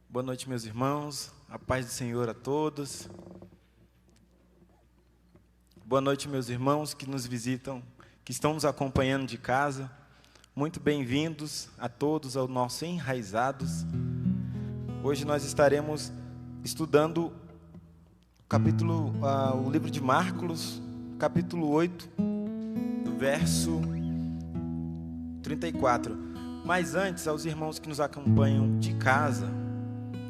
Boa noite, meus irmãos. A paz do Senhor a todos. Boa noite, meus irmãos que nos visitam, que estão nos acompanhando de casa. Muito bem-vindos a todos ao nosso Enraizados. Hoje nós estaremos estudando o livro de Marcos, capítulo 8, do verso 34. Mas antes, aos irmãos que nos acompanham de casa,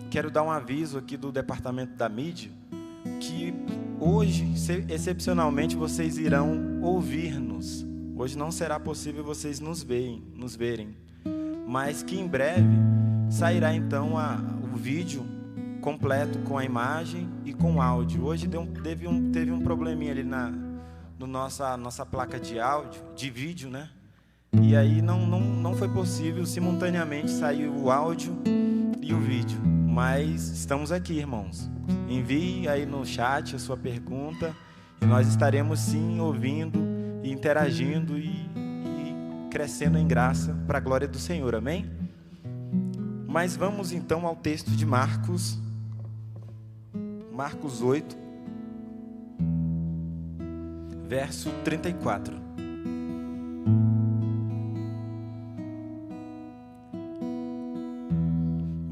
quero dar um aviso aqui do departamento da mídia, que hoje, excepcionalmente, vocês irão ouvir-nos. Hoje não será possível vocês nos verem, mas que em breve sairá então o vídeo completo com a imagem e com áudio. Hoje teve um probleminha ali na nossa placa de áudio, de vídeo, né? E aí não foi possível simultaneamente sair o áudio e o vídeo. Mas estamos aqui, irmãos. Envie aí no chat a sua pergunta e nós estaremos sim ouvindo e interagindo e crescendo em graça para a glória do Senhor, amém? Mas vamos então ao texto de Marcos 8, verso 34.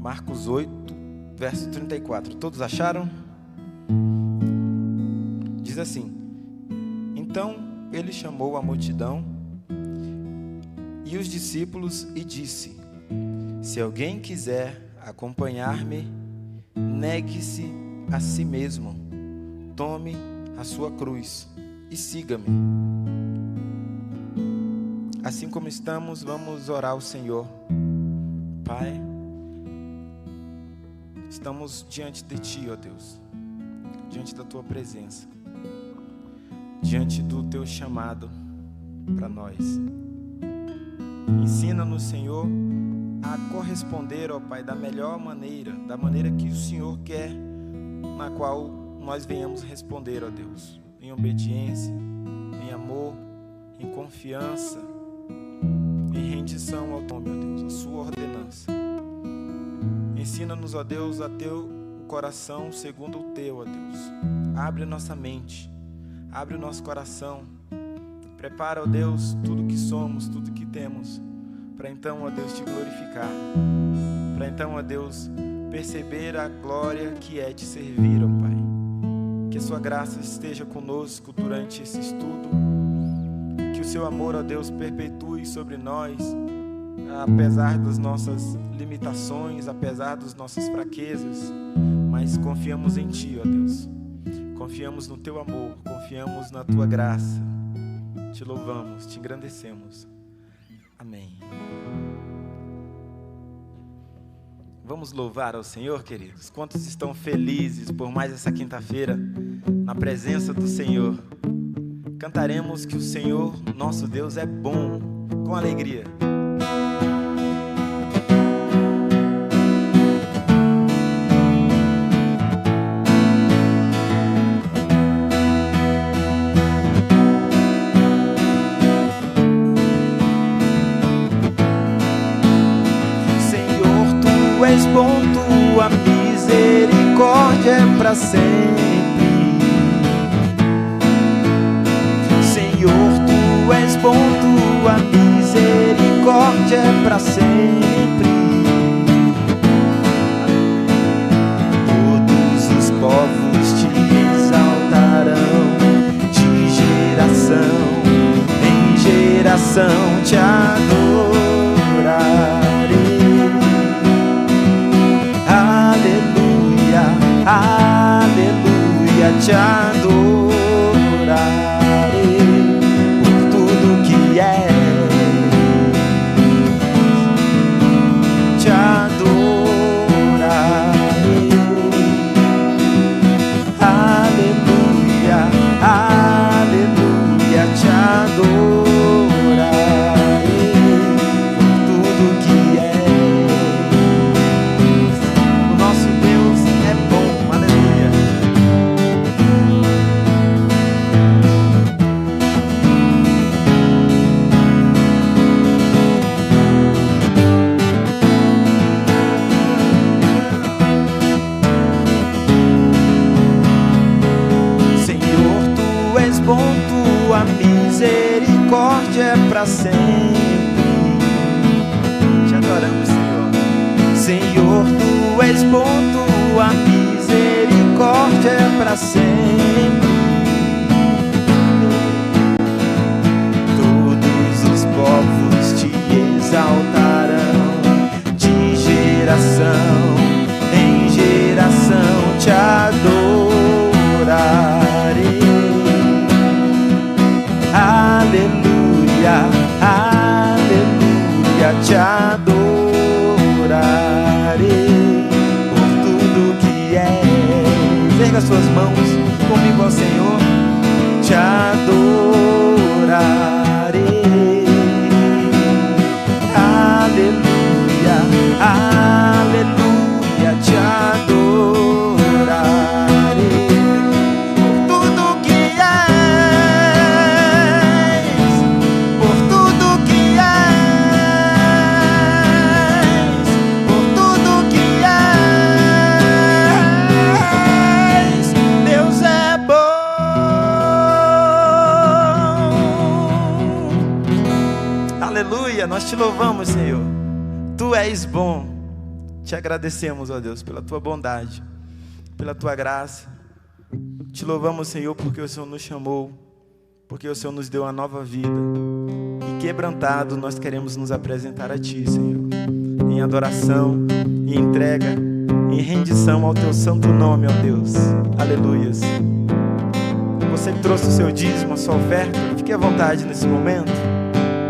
Marcos 8, verso 34. Todos acharam? Diz assim: Então ele chamou a multidão e os discípulos e disse: Se alguém quiser acompanhar-me, negue-se a si mesmo, tome a sua cruz e siga-me. Assim como estamos, vamos orar ao Senhor. Pai, estamos diante de Ti, ó Deus, diante da Tua presença, diante do Teu chamado para nós. Ensina-nos, Senhor, a corresponder, ó Pai, da melhor maneira, da maneira que o Senhor quer, na qual nós venhamos responder, ó Deus, em obediência, em amor, em confiança, em rendição ao Teu, meu Deus, a Sua ordenança. Ensina-nos, ó Deus, a ter o coração segundo o Teu, ó Deus. Abre a nossa mente, abre o nosso coração. Prepara, ó Deus, tudo que somos, tudo que temos, para então, ó Deus, Te glorificar. Para então, ó Deus, perceber a glória que é Te servir, ó Pai. Que a Sua graça esteja conosco durante esse estudo. Que o Seu amor, ó Deus, perpetue sobre nós, apesar das nossas limitações, apesar das nossas fraquezas, mas confiamos em Ti, ó Deus. Confiamos no Teu amor, confiamos na Tua graça. Te louvamos, Te engrandecemos. Amém. Vamos louvar ao Senhor, queridos. Quantos estão felizes por mais essa quinta-feira na presença do Senhor? Cantaremos que o Senhor, nosso Deus, é bom, com alegria. És bom, tua misericórdia é para sempre. Senhor, tu és bom, tua misericórdia é para sempre. Todos os povos te exaltarão, de geração em geração te adorarão. Aleluia, te adorarei por tudo que és, te adorarei. Aleluia, aleluia, te adorarei por tudo que és. O nosso Deus é bom. bom, tua misericórdia é para sempre. Te adoramos, Senhor. Senhor, tu és bom, tua misericórdia é para sempre. Todos os povos te exaltarão, de geração em geração te adorarei. Aleluia, aleluia, te adorarei por tudo que és. Erga suas mãos comigo ao Senhor, te adorarei. Aleluia, aleluia, te adorarei por tudo que és, por tudo que és, por tudo que és. Deus é bom. Aleluia, nós te louvamos, Senhor. Tu és bom. Te agradecemos, ó Deus, pela tua bondade, pela tua graça. Te louvamos, Senhor, porque o Senhor nos chamou, porque o Senhor nos deu uma nova vida. E quebrantado, nós queremos nos apresentar a Ti, Senhor, em adoração, em entrega, em rendição ao Teu santo nome, ó Deus. Aleluias. Você que trouxe o seu dízimo, a sua oferta, fique à vontade nesse momento.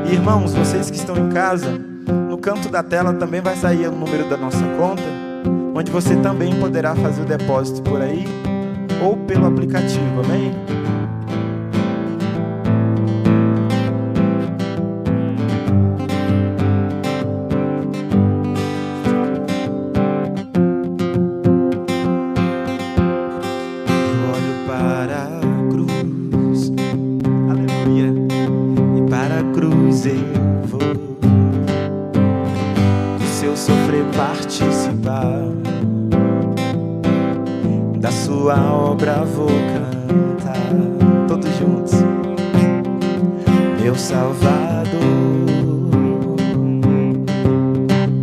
E, irmãos, vocês que estão em casa, no canto da tela também vai sair o número da nossa conta, onde você também poderá fazer o depósito por aí ou pelo aplicativo, amém? Eu olho para a cruz, aleluia, e para a cruz eu vou seu sofrer participar, da sua obra vou cantar, todos juntos. Meu Salvador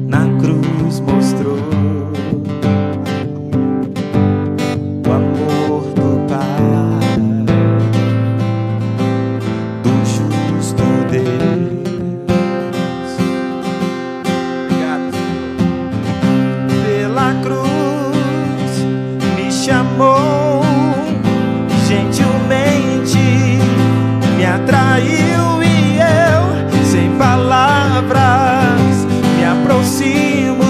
na cruz mostrou o amor do Pai, do justo Deus. Chamou gentilmente, me atraiu e eu, sem palavras, me aproximo,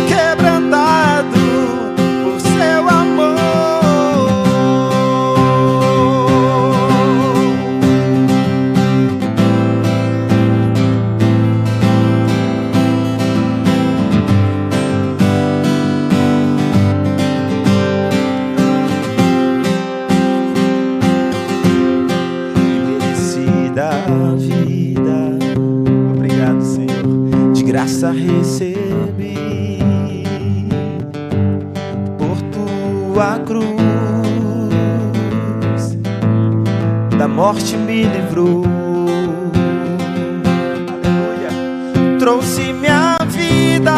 quebrantado por seu amor. Vida, obrigado, Senhor, de graça recebi, por tua cruz, da morte me livrou, aleluia, trouxe minha vida,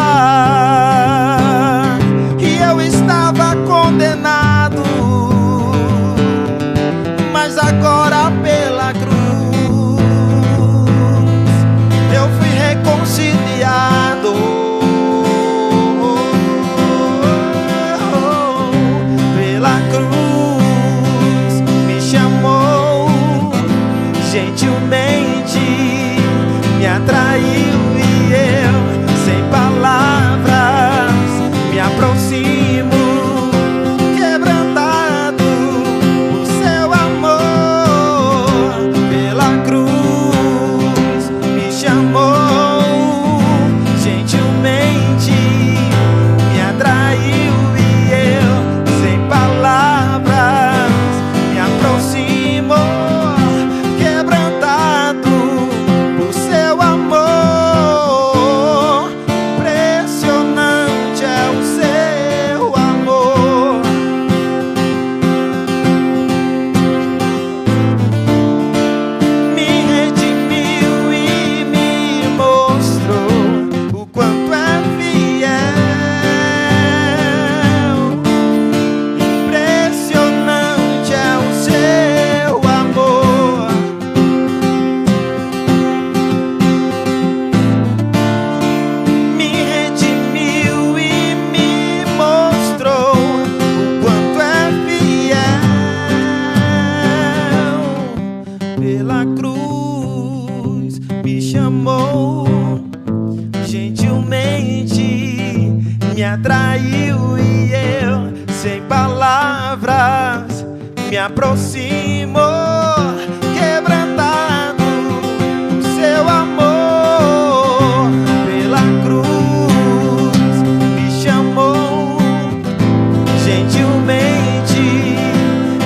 e eu estava condenado, mas agora pela cruz eu fui reconciliado. Pela cruz me chamou gentilmente, me atraiu e eu, sem palavras, me aproximo, quebrantado por seu amor. pela cruz me chamou, gentilmente me atraiu e eu, sem palavras, me aproximo, quebrantado por seu amor. Pela cruz me chamou, gentilmente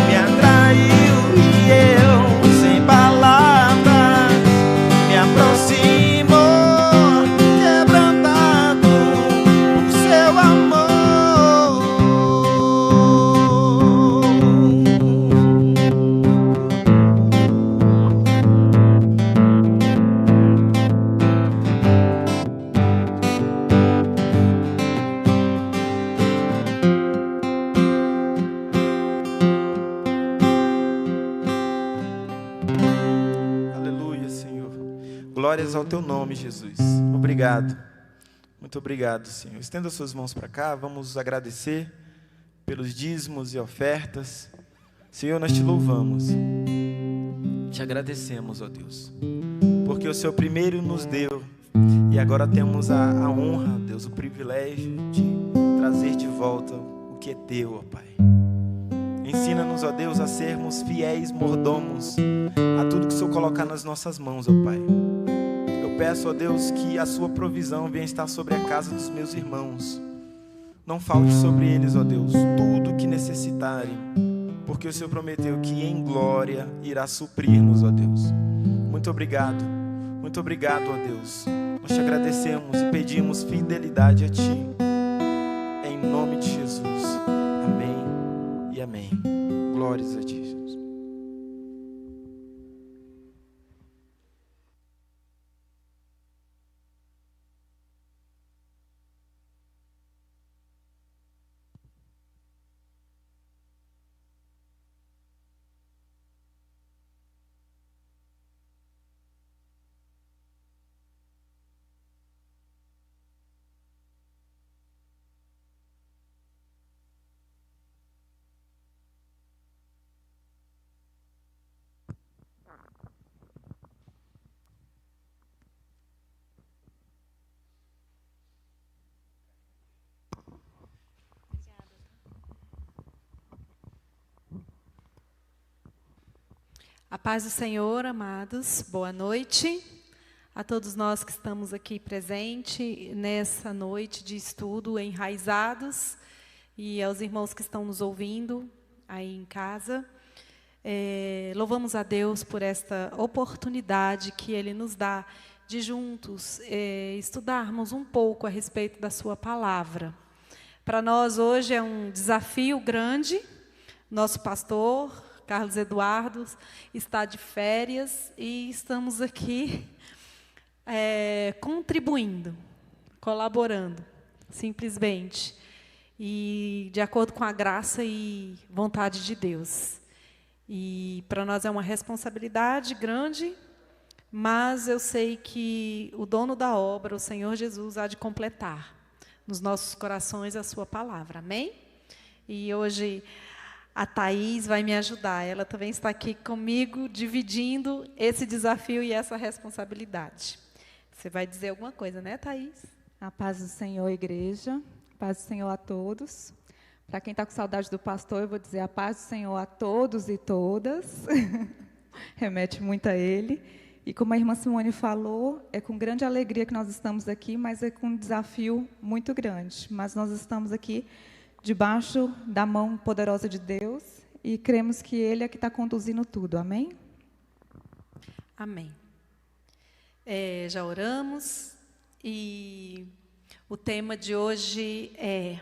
me atraiu e eu, sem palavras, me aproximo, quebrantado por seu amor. Aleluia, Senhor. Glórias ao teu nome, Jesus. Obrigado. Muito obrigado, Senhor. Estenda suas mãos para cá. Vamos agradecer pelos dízimos e ofertas. Senhor, nós te louvamos. Te agradecemos, ó Deus, porque o Senhor primeiro nos deu e agora temos a honra, Deus, o privilégio de trazer de volta o que é teu, ó Pai. Ensina-nos, ó Deus, a sermos fiéis mordomos a tudo que o Senhor colocar nas nossas mãos, ó Pai. Eu peço, ó Deus, que a sua provisão venha estar sobre a casa dos meus irmãos. Não falte sobre eles, ó Deus, tudo o que necessitarem, porque o Senhor prometeu que em glória irá suprir-nos, ó Deus. Muito obrigado, ó Deus. Nós te agradecemos e pedimos fidelidade a Ti, em nome de Jesus. Amém e amém. Glórias a Ti, Jesus. A paz do Senhor, amados, boa noite a todos nós que estamos aqui presentes nessa noite de estudo Enraizados e aos irmãos que estão nos ouvindo aí em casa. Louvamos a Deus por esta oportunidade que Ele nos dá de juntos estudarmos um pouco a respeito da Sua palavra. Para nós hoje é um desafio grande. Nosso pastor Carlos Eduardo está de férias e estamos aqui contribuindo, colaborando, simplesmente, e de acordo com a graça e vontade de Deus. E para nós é uma responsabilidade grande, mas eu sei que o dono da obra, o Senhor Jesus, há de completar nos nossos corações a sua palavra. Amém? E hoje a Thaís vai me ajudar. Ela também está aqui comigo, dividindo esse desafio e essa responsabilidade. Você vai dizer alguma coisa, né, Thaís? A paz do Senhor, igreja. A paz do Senhor a todos. Para quem está com saudade do pastor, eu vou dizer a paz do Senhor a todos e todas. Remete muito a ele. E como a irmã Simone falou, é com grande alegria que nós estamos aqui, mas é com um desafio muito grande. Mas nós estamos aqui debaixo da mão poderosa de Deus e cremos que Ele é que está conduzindo tudo. Amém? Amém. Já oramos e o tema de hoje é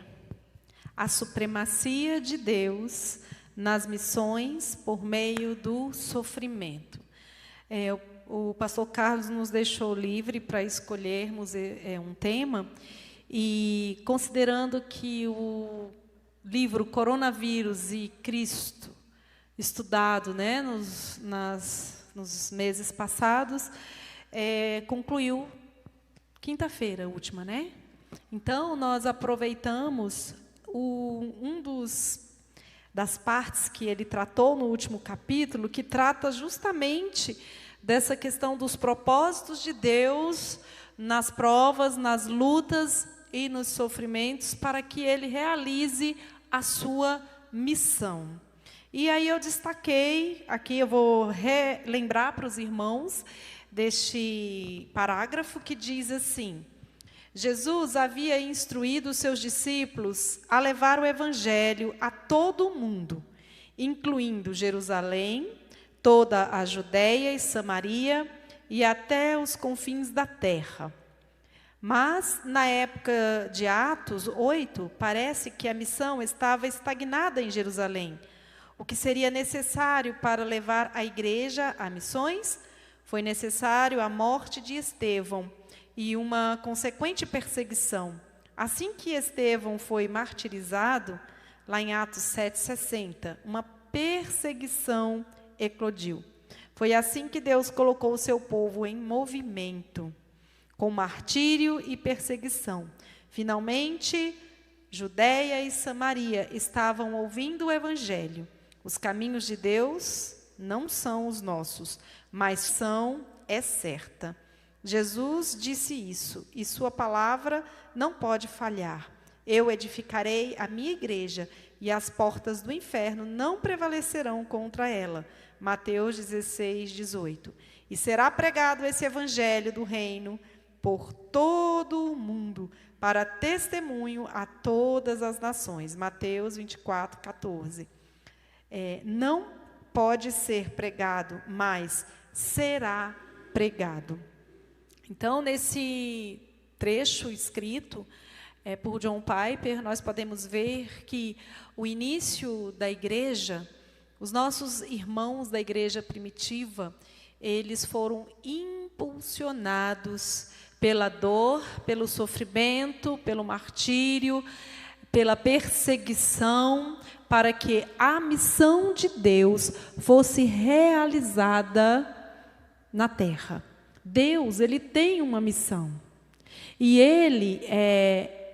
a supremacia de Deus nas missões por meio do sofrimento. O pastor Carlos nos deixou livre para escolhermos um tema. E considerando que o livro Coronavírus e Cristo, estudado, né, nos meses passados, concluiu quinta-feira, última, né? Então, nós aproveitamos um dos das partes que ele tratou no último capítulo, que trata justamente dessa questão dos propósitos de Deus nas provas, nas lutas e nos sofrimentos, para que ele realize a sua missão. E aí eu destaquei, aqui eu vou relembrar para os irmãos deste parágrafo que diz assim: Jesus havia instruído os seus discípulos a levar o evangelho a todo o mundo, incluindo Jerusalém, toda a Judéia e Samaria e até os confins da terra. Mas, na época de Atos 8, parece que a missão estava estagnada em Jerusalém. O que seria necessário para levar a igreja a missões? Foi necessário a morte de Estevão e uma consequente perseguição. Assim que Estevão foi martirizado, lá em Atos 7,60, uma perseguição eclodiu. Foi assim que Deus colocou o seu povo em movimento, com martírio e perseguição. Finalmente, Judéia e Samaria estavam ouvindo o evangelho. Os caminhos de Deus não são os nossos, mas é certa. Jesus disse isso, e sua palavra não pode falhar. Eu edificarei a minha igreja, e as portas do inferno não prevalecerão contra ela. Mateus 16, 18. E será pregado esse evangelho do reino por todo o mundo, para testemunho a todas as nações. Mateus 24, 14. Não pode ser pregado, mas será pregado. Então, nesse trecho escrito por John Piper, nós podemos ver que o início da igreja, os nossos irmãos da igreja primitiva, eles foram impulsionados pela dor, pelo sofrimento, pelo martírio, pela perseguição, para que a missão de Deus fosse realizada na terra. Deus, ele tem uma missão. E ele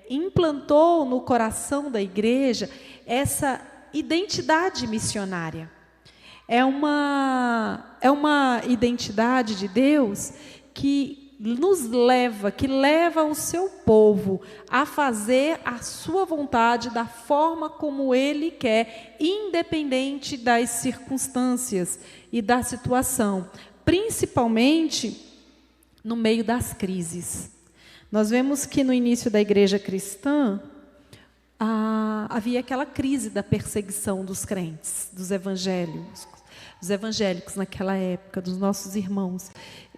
implantou no coração da igreja essa identidade missionária. É uma identidade de Deus que leva o seu povo a fazer a sua vontade da forma como ele quer, independente das circunstâncias e da situação, principalmente no meio das crises. Nós vemos que no início da igreja cristã, havia aquela crise da perseguição dos crentes, dos evangélicos naquela época, dos nossos irmãos.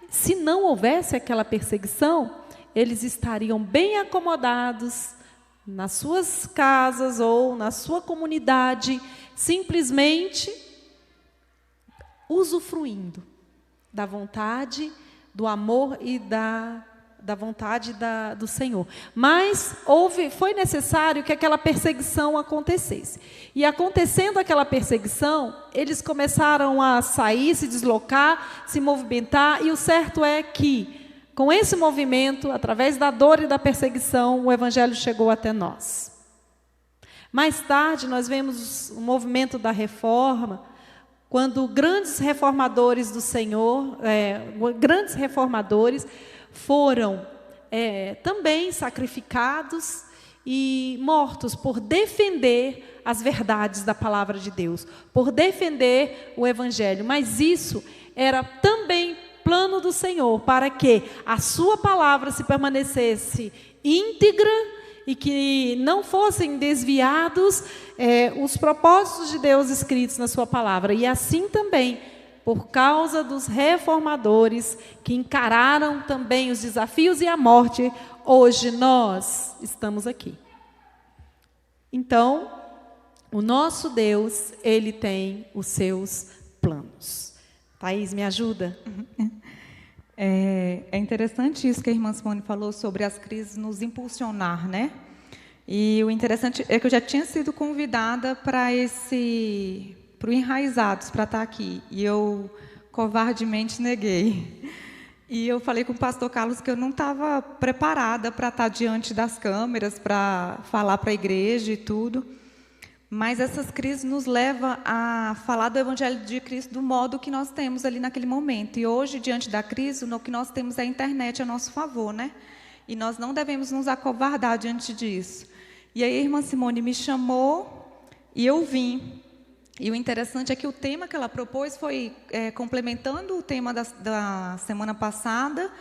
Se não houvesse aquela perseguição, eles estariam bem acomodados nas suas casas ou na sua comunidade, simplesmente usufruindo da vontade, do amor e da vontade do Senhor. Mas foi necessário que aquela perseguição acontecesse. E acontecendo aquela perseguição, eles começaram a sair, se deslocar, se movimentar, e o certo é que, com esse movimento, através da dor e da perseguição, o Evangelho chegou até nós. Mais tarde, nós vemos o movimento da reforma, quando grandes reformadores do Senhor, grandes reformadores, foram também sacrificados e mortos por defender as verdades da palavra de Deus, por defender o Evangelho. Mas isso era também plano do Senhor, para que a sua palavra se permanecesse íntegra e que não fossem desviados os propósitos de Deus escritos na sua palavra. E assim também, por causa dos reformadores que encararam também os desafios e a morte, hoje nós estamos aqui. Então, o nosso Deus, ele tem os seus planos. Thaís, me ajuda? É interessante isso que a irmã Simone falou sobre as crises nos impulsionar, né? E o interessante é que eu já tinha sido convidada para o Enraizados, para estar aqui. E eu covardemente neguei. E eu falei com o pastor Carlos que eu não estava preparada para estar diante das câmeras, para falar para a igreja e tudo. Mas essas crises nos levam a falar do Evangelho de Cristo do modo que nós temos ali naquele momento. E hoje, diante da crise, o que nós temos é a internet a nosso favor, né? E nós não devemos nos acovardar diante disso. E aí a irmã Simone me chamou e eu vim. E o interessante é que o tema que ela propôs foi complementando o tema da semana passada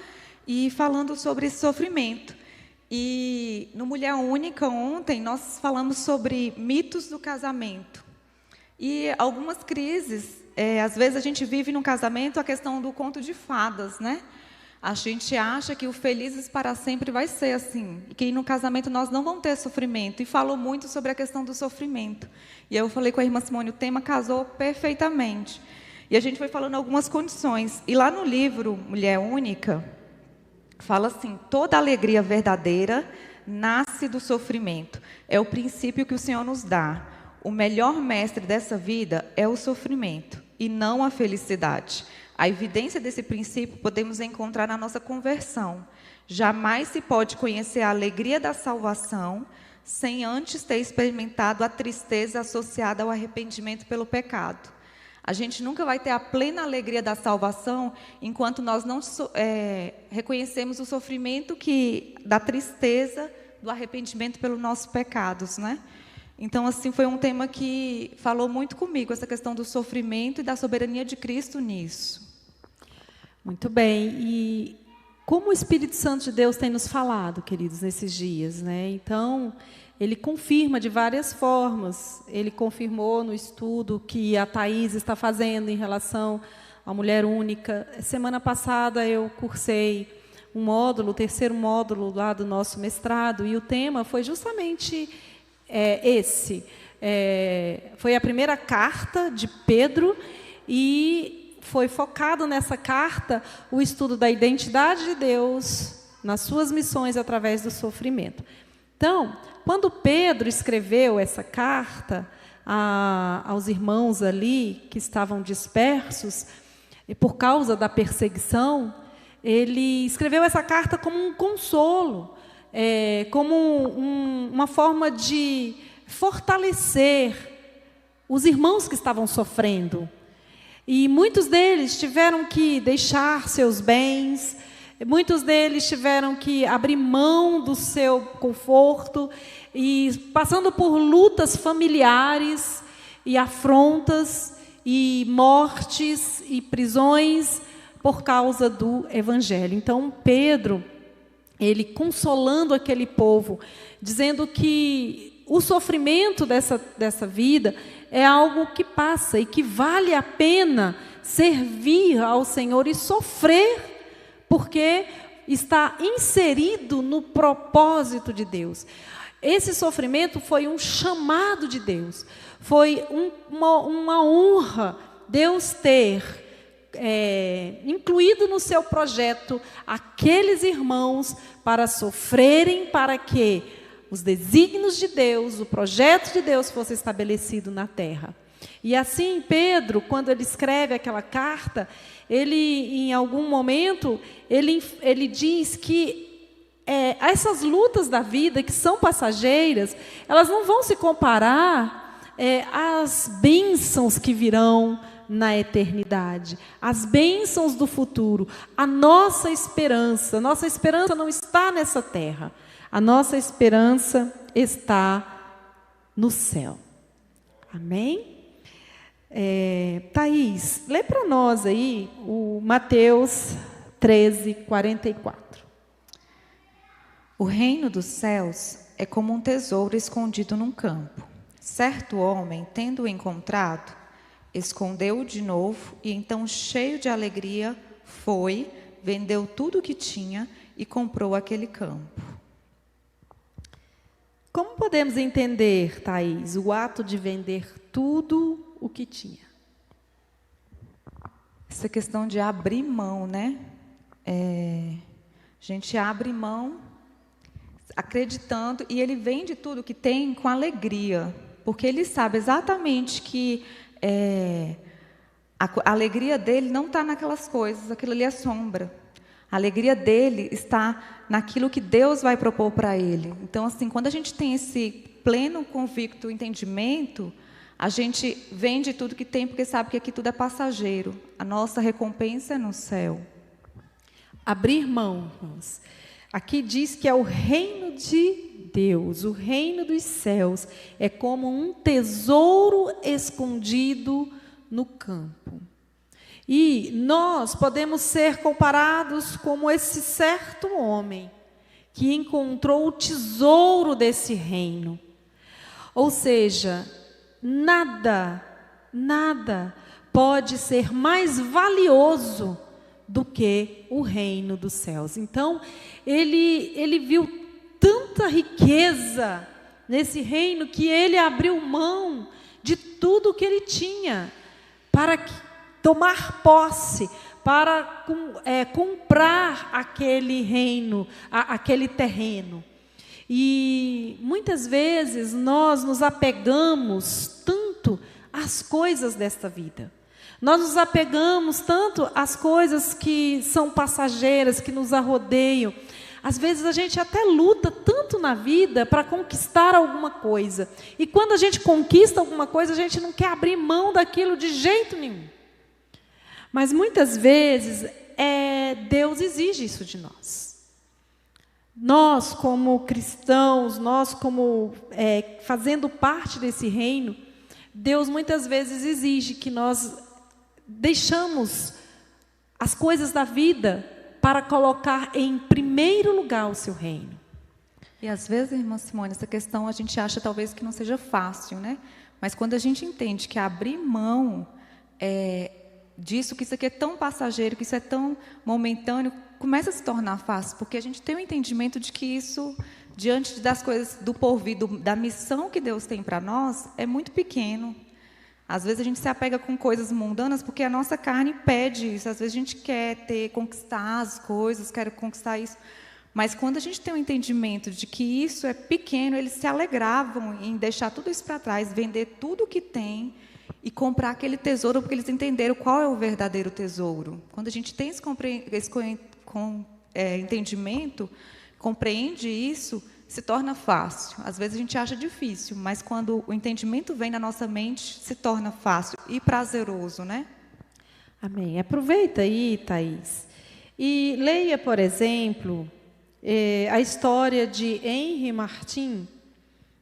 e falando sobre esse sofrimento. E no Mulher Única, ontem, nós falamos sobre mitos do casamento. E algumas crises, às vezes a gente vive no casamento a questão do conto de fadas, né? A gente acha que o felizes para sempre vai ser assim, e que no casamento nós não vamos ter sofrimento. E falou muito sobre a questão do sofrimento. E eu falei com a irmã Simone, o tema casou perfeitamente. E a gente foi falando algumas condições. E lá no livro Mulher Única, fala assim: toda alegria verdadeira nasce do sofrimento. É o princípio que o Senhor nos dá. O melhor mestre dessa vida é o sofrimento, e não a felicidade. A evidência desse princípio podemos encontrar na nossa conversão. Jamais se pode conhecer a alegria da salvação sem antes ter experimentado a tristeza associada ao arrependimento pelo pecado. A gente nunca vai ter a plena alegria da salvação enquanto nós não reconhecemos o sofrimento da tristeza, do arrependimento pelos nossos pecados, né? Então, assim, foi um tema que falou muito comigo, essa questão do sofrimento e da soberania de Cristo nisso. Muito bem. E como o Espírito Santo de Deus tem nos falado, queridos, nesses dias, né? Então, ele confirma de várias formas. Ele confirmou no estudo que a Thaís está fazendo em relação à Mulher Única. Semana passada eu cursei um módulo, o terceiro módulo lá do nosso mestrado, e o tema foi justamente esse. Foi a primeira carta de Pedro, e foi focado nessa carta o estudo da identidade de Deus nas suas missões através do sofrimento. Então, quando Pedro escreveu essa carta aos irmãos ali que estavam dispersos, e por causa da perseguição, ele escreveu essa carta como um consolo, como uma forma de fortalecer os irmãos que estavam sofrendo. E muitos deles tiveram que deixar seus bens, muitos deles tiveram que abrir mão do seu conforto, e passando por lutas familiares, e afrontas, e mortes, e prisões, por causa do Evangelho. Então, Pedro, ele consolando aquele povo, dizendo que o sofrimento dessa vida é algo que passa, e que vale a pena servir ao Senhor e sofrer, porque está inserido no propósito de Deus. Esse sofrimento foi um chamado de Deus, foi uma honra Deus ter incluído no seu projeto aqueles irmãos para sofrerem, para que os desígnios de Deus, o projeto de Deus fosse estabelecido na terra. E assim, Pedro, quando ele escreve aquela carta, ele, em algum momento, ele diz que essas lutas da vida, que são passageiras, elas não vão se comparar às bênçãos que virão na eternidade, as bênçãos do futuro. A nossa esperança não está nessa terra, a nossa esperança está no céu. Amém? Thaís, lê para nós aí o Mateus 13:44. O reino dos céus é como um tesouro escondido num campo. Certo homem, tendo-o encontrado, escondeu-o de novo, e então, cheio de alegria, foi, vendeu tudo o que tinha e comprou aquele campo. Como podemos entender, Thaís, o ato de vender tudo o que tinha? Essa questão de abrir mão, né? A gente abre mão acreditando, e ele vende tudo o que tem com alegria, porque ele sabe exatamente que a alegria dele não está naquelas coisas, aquilo ali é sombra. A alegria dele está naquilo que Deus vai propor para ele. Então, assim, quando a gente tem esse pleno, convicto entendimento, a gente vende tudo que tem, porque sabe que aqui tudo é passageiro. A nossa recompensa é no céu. Abrir mão, irmãos. Aqui diz que é o reino de Deus, o reino dos céus. É como um tesouro escondido no campo. E nós podemos ser comparados como esse certo homem que encontrou o tesouro desse reino. Ou seja, nada pode ser mais valioso do que o reino dos céus. Então, ele viu tanta riqueza nesse reino que ele abriu mão de tudo que ele tinha para tomar posse, para comprar aquele reino, aquele terreno. E muitas vezes nós nos apegamos tanto às coisas desta vida. Nós nos apegamos tanto às coisas que são passageiras, que nos arrodeiam. Às vezes a gente até luta tanto na vida para conquistar alguma coisa. E quando a gente conquista alguma coisa, a gente não quer abrir mão daquilo de jeito nenhum. Mas muitas vezes Deus exige isso de nós. Nós, como cristãos, nós, como fazendo parte desse reino, Deus muitas vezes exige que nós deixamos as coisas da vida para colocar em primeiro lugar o seu reino. E às vezes, irmã Simone, essa questão a gente acha talvez que não seja fácil, né? Mas quando a gente entende que abrir mão disso, que isso aqui é tão passageiro, que isso é tão momentâneo, começa a se tornar fácil, porque a gente tem o entendimento de que isso, diante das coisas do porvir, da missão que Deus tem para nós, é muito pequeno. Às vezes a gente se apega com coisas mundanas porque a nossa carne pede isso. Às vezes a gente quer conquistar as coisas, quer conquistar isso. Mas quando a gente tem o entendimento de que isso é pequeno, eles se alegravam em deixar tudo isso para trás, vender tudo o que tem e comprar aquele tesouro, porque eles entenderam qual é o verdadeiro tesouro. Quando a gente tem esse entendimento, compreende isso, se torna fácil. Às vezes a gente acha difícil, mas quando o entendimento vem na nossa mente, se torna fácil e prazeroso, né? Amém. Aproveita aí, Thaís, e leia, por exemplo, a história de Henry Martin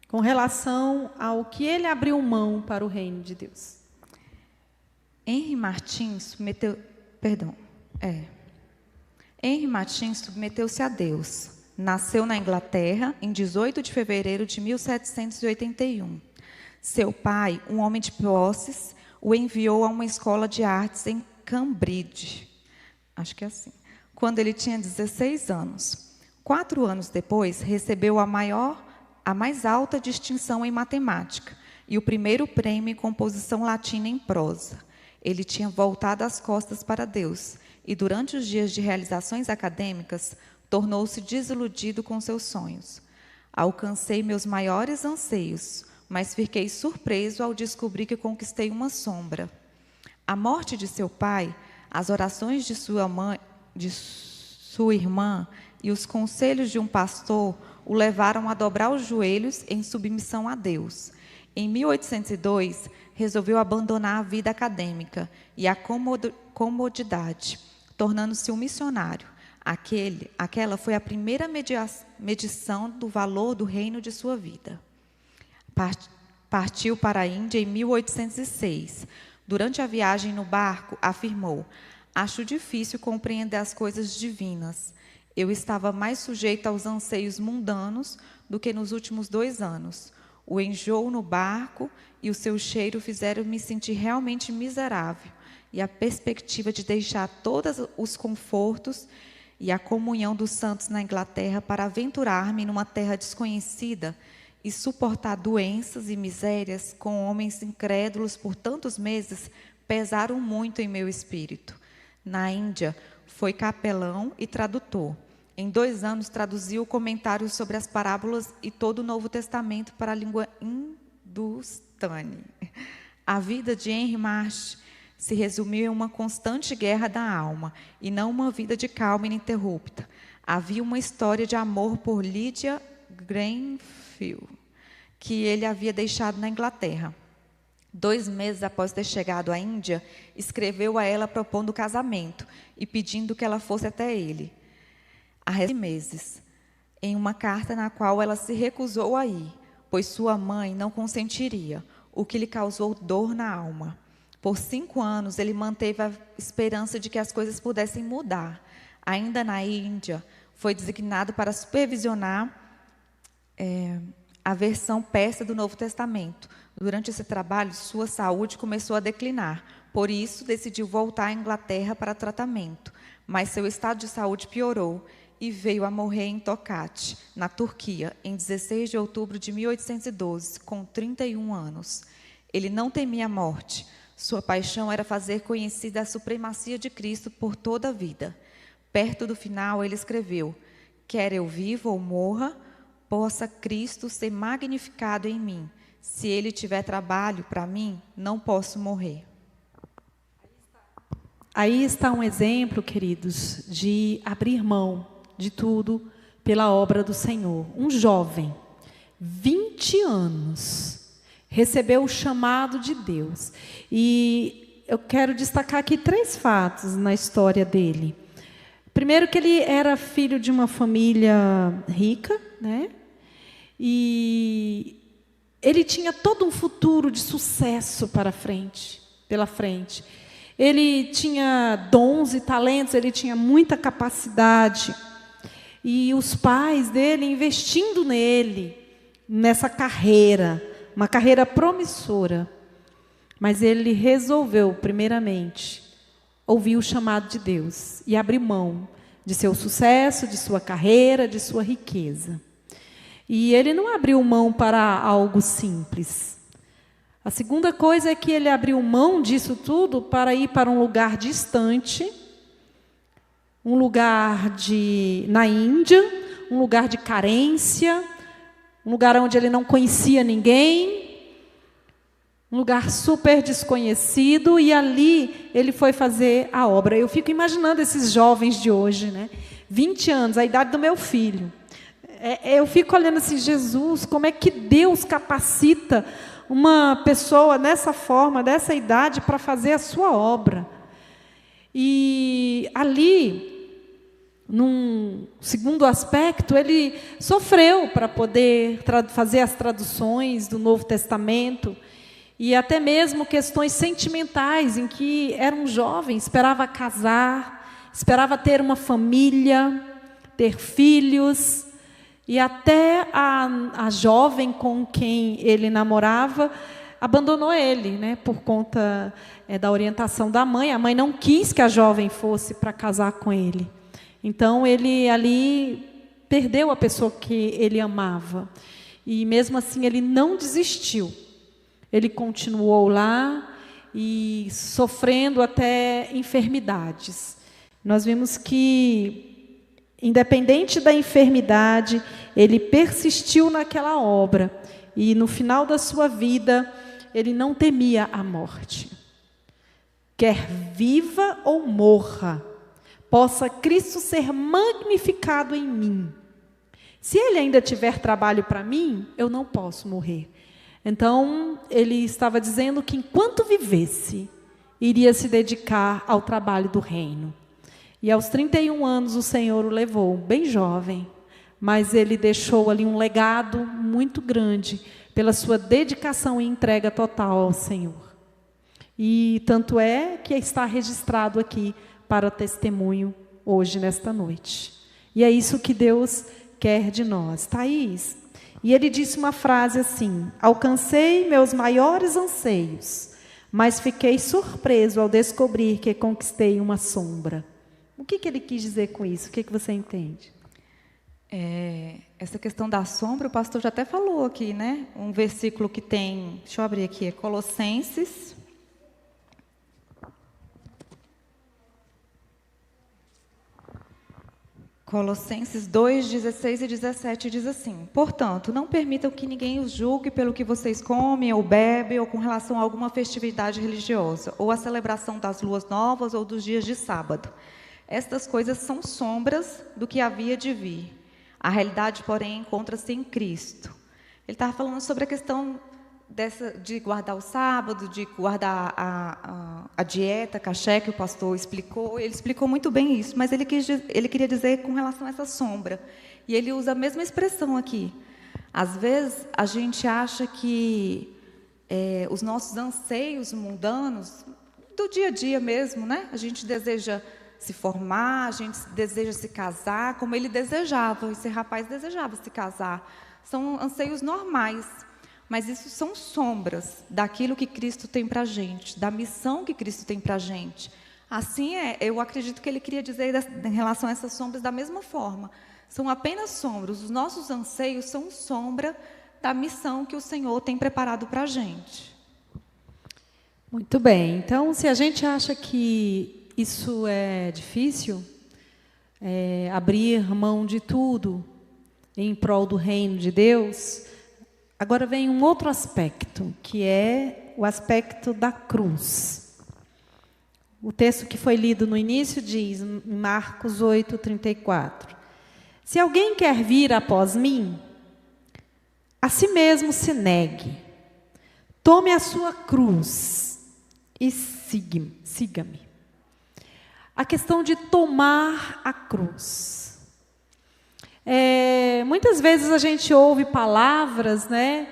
com relação ao que ele abriu mão para o reino de Deus. Henry Martin submeteu-se a Deus. Nasceu na Inglaterra em 18 de fevereiro de 1781. Seu pai, um homem de posses, o enviou a uma escola de artes em Cambridge, acho que é assim, quando ele tinha 16 anos. 4 anos depois, recebeu a mais alta distinção em matemática e o primeiro prêmio em composição latina em prosa. Ele tinha voltado as costas para Deus e, durante os dias de realizações acadêmicas, tornou-se desiludido com seus sonhos. Alcancei meus maiores anseios, mas fiquei surpreso ao descobrir que conquistei uma sombra. A morte de seu pai, as orações de sua irmã e os conselhos de um pastor o levaram a dobrar os joelhos em submissão a Deus. Em 1802, resolveu abandonar a vida acadêmica e a comodidade, tornando-se um missionário. Aquela foi a primeira medição do valor do reino de sua vida. Partiu para a Índia em 1806. Durante a viagem no barco, afirmou: acho difícil compreender as coisas divinas. Eu estava mais sujeita aos anseios mundanos do que nos últimos 2 anos. O enjoo no barco e o seu cheiro fizeram-me sentir realmente miserável. E a perspectiva de deixar todos os confortos e a comunhão dos santos na Inglaterra para aventurar-me numa terra desconhecida e suportar doenças e misérias com homens incrédulos por tantos meses pesaram muito em meu espírito. Na Índia, foi capelão e tradutor. Em 2 anos, traduziu comentários sobre as parábolas e todo o Novo Testamento para a língua hindustânia. A vida de Henry Martin se resumiu em uma constante guerra da alma, e não uma vida de calma ininterrupta. Havia uma história de amor por Lydia Grenfell, que ele havia deixado na Inglaterra. 2 meses após ter chegado à Índia, escreveu a ela propondo o casamento e pedindo que ela fosse até ele. Há meses, em uma carta na qual ela se recusou a ir, pois sua mãe não consentiria, o que lhe causou dor na alma. Por 5 anos, ele manteve a esperança de que as coisas pudessem mudar. Ainda na Índia, foi designado para supervisionar a versão persa do Novo Testamento. Durante esse trabalho, sua saúde começou a declinar. Por isso, decidiu voltar à Inglaterra para tratamento. Mas seu estado de saúde piorou e veio a morrer em Tokat, na Turquia, em 16 de outubro de 1812, com 31 anos. Ele não temia a morte. Sua paixão era fazer conhecida a supremacia de Cristo por toda a vida. Perto do final, ele escreveu: quer eu viva ou morra, possa Cristo ser magnificado em mim. Se ele tiver trabalho para mim, não posso morrer. Aí está um exemplo, queridos, de abrir mão de tudo pela obra do Senhor. Um jovem, 20 anos, recebeu o chamado de Deus. E eu quero destacar aqui 3 fatos na história dele. Primeiro, que ele era filho de uma família rica, né? E ele tinha todo um futuro de sucesso pela frente. Ele tinha dons e talentos, ele tinha muita capacidade. E os pais dele investindo nele, nessa carreira, uma carreira promissora. Mas ele resolveu, primeiramente, ouvir o chamado de Deus e abrir mão de seu sucesso, de sua carreira, de sua riqueza. E ele não abriu mão para algo simples. A segunda coisa é que ele abriu mão disso tudo para ir para um lugar distante, um lugar na Índia, um lugar de carência, um lugar onde ele não conhecia ninguém, um lugar super desconhecido, e ali ele foi fazer a obra. Eu fico imaginando esses jovens de hoje, né? 20 anos, a idade do meu filho. Eu fico olhando assim, Jesus, como é que Deus capacita uma pessoa nessa forma, dessa idade, para fazer a sua obra? E ali, num segundo aspecto, ele sofreu para poder fazer as traduções do Novo Testamento, e até mesmo questões sentimentais, em que era um jovem, esperava casar, esperava ter uma família, ter filhos. E até a jovem com quem ele namorava abandonou ele, né, por conta da orientação da mãe. A mãe não quis que a jovem fosse para casar com ele. Então, ele ali perdeu a pessoa que ele amava. E, mesmo assim, ele não desistiu. Ele continuou lá e sofrendo até enfermidades. Nós vimos que, independente da enfermidade, ele persistiu naquela obra. E no final da sua vida, ele não temia a morte. Quer viva ou morra, possa Cristo ser magnificado em mim. Se ele ainda tiver trabalho para mim, eu não posso morrer. Então, ele estava dizendo que enquanto vivesse, iria se dedicar ao trabalho do reino. E aos 31 anos o Senhor o levou, bem jovem, mas ele deixou ali um legado muito grande pela sua dedicação e entrega total ao Senhor. E tanto é que está registrado aqui para testemunho hoje, nesta noite. E é isso que Deus quer de nós. Thaís, e ele disse uma frase assim: alcancei meus maiores anseios, mas fiquei surpreso ao descobrir que conquistei uma sombra. O que ele quis dizer com isso? O que você entende? Essa questão da sombra, o pastor já até falou aqui, né? Um versículo que tem, deixa eu abrir aqui, é Colossenses. Colossenses 2, 16 e 17 diz assim: portanto, não permitam que ninguém os julgue pelo que vocês comem ou bebem, ou com relação a alguma festividade religiosa, ou a celebração das luas novas ou dos dias de sábado. Estas coisas são sombras do que havia de vir. A realidade, porém, encontra-se em Cristo. Ele estava falando sobre a questão de guardar o sábado, de guardar a dieta, caché, que o pastor explicou. Ele explicou muito bem isso, mas ele queria dizer com relação a essa sombra. E ele usa a mesma expressão aqui. Às vezes, a gente acha que os nossos anseios mundanos, do dia a dia mesmo, né? A gente deseja se formar, a gente deseja se casar, como ele desejava, esse rapaz desejava se casar. São anseios normais. Mas isso são sombras daquilo que Cristo tem para a gente, da missão que Cristo tem para a gente. Assim, eu acredito que ele queria dizer em relação a essas sombras da mesma forma. São apenas sombras. Os nossos anseios são sombra da missão que o Senhor tem preparado para a gente. Muito bem. Então, se a gente acha que isso é difícil, abrir mão de tudo em prol do reino de Deus, agora vem um outro aspecto, que é o aspecto da cruz. O texto que foi lido no início diz, em Marcos 8:34, se alguém quer vir após mim, a si mesmo se negue, tome a sua cruz e siga-me. A questão de tomar a cruz. Muitas vezes a gente ouve palavras, né?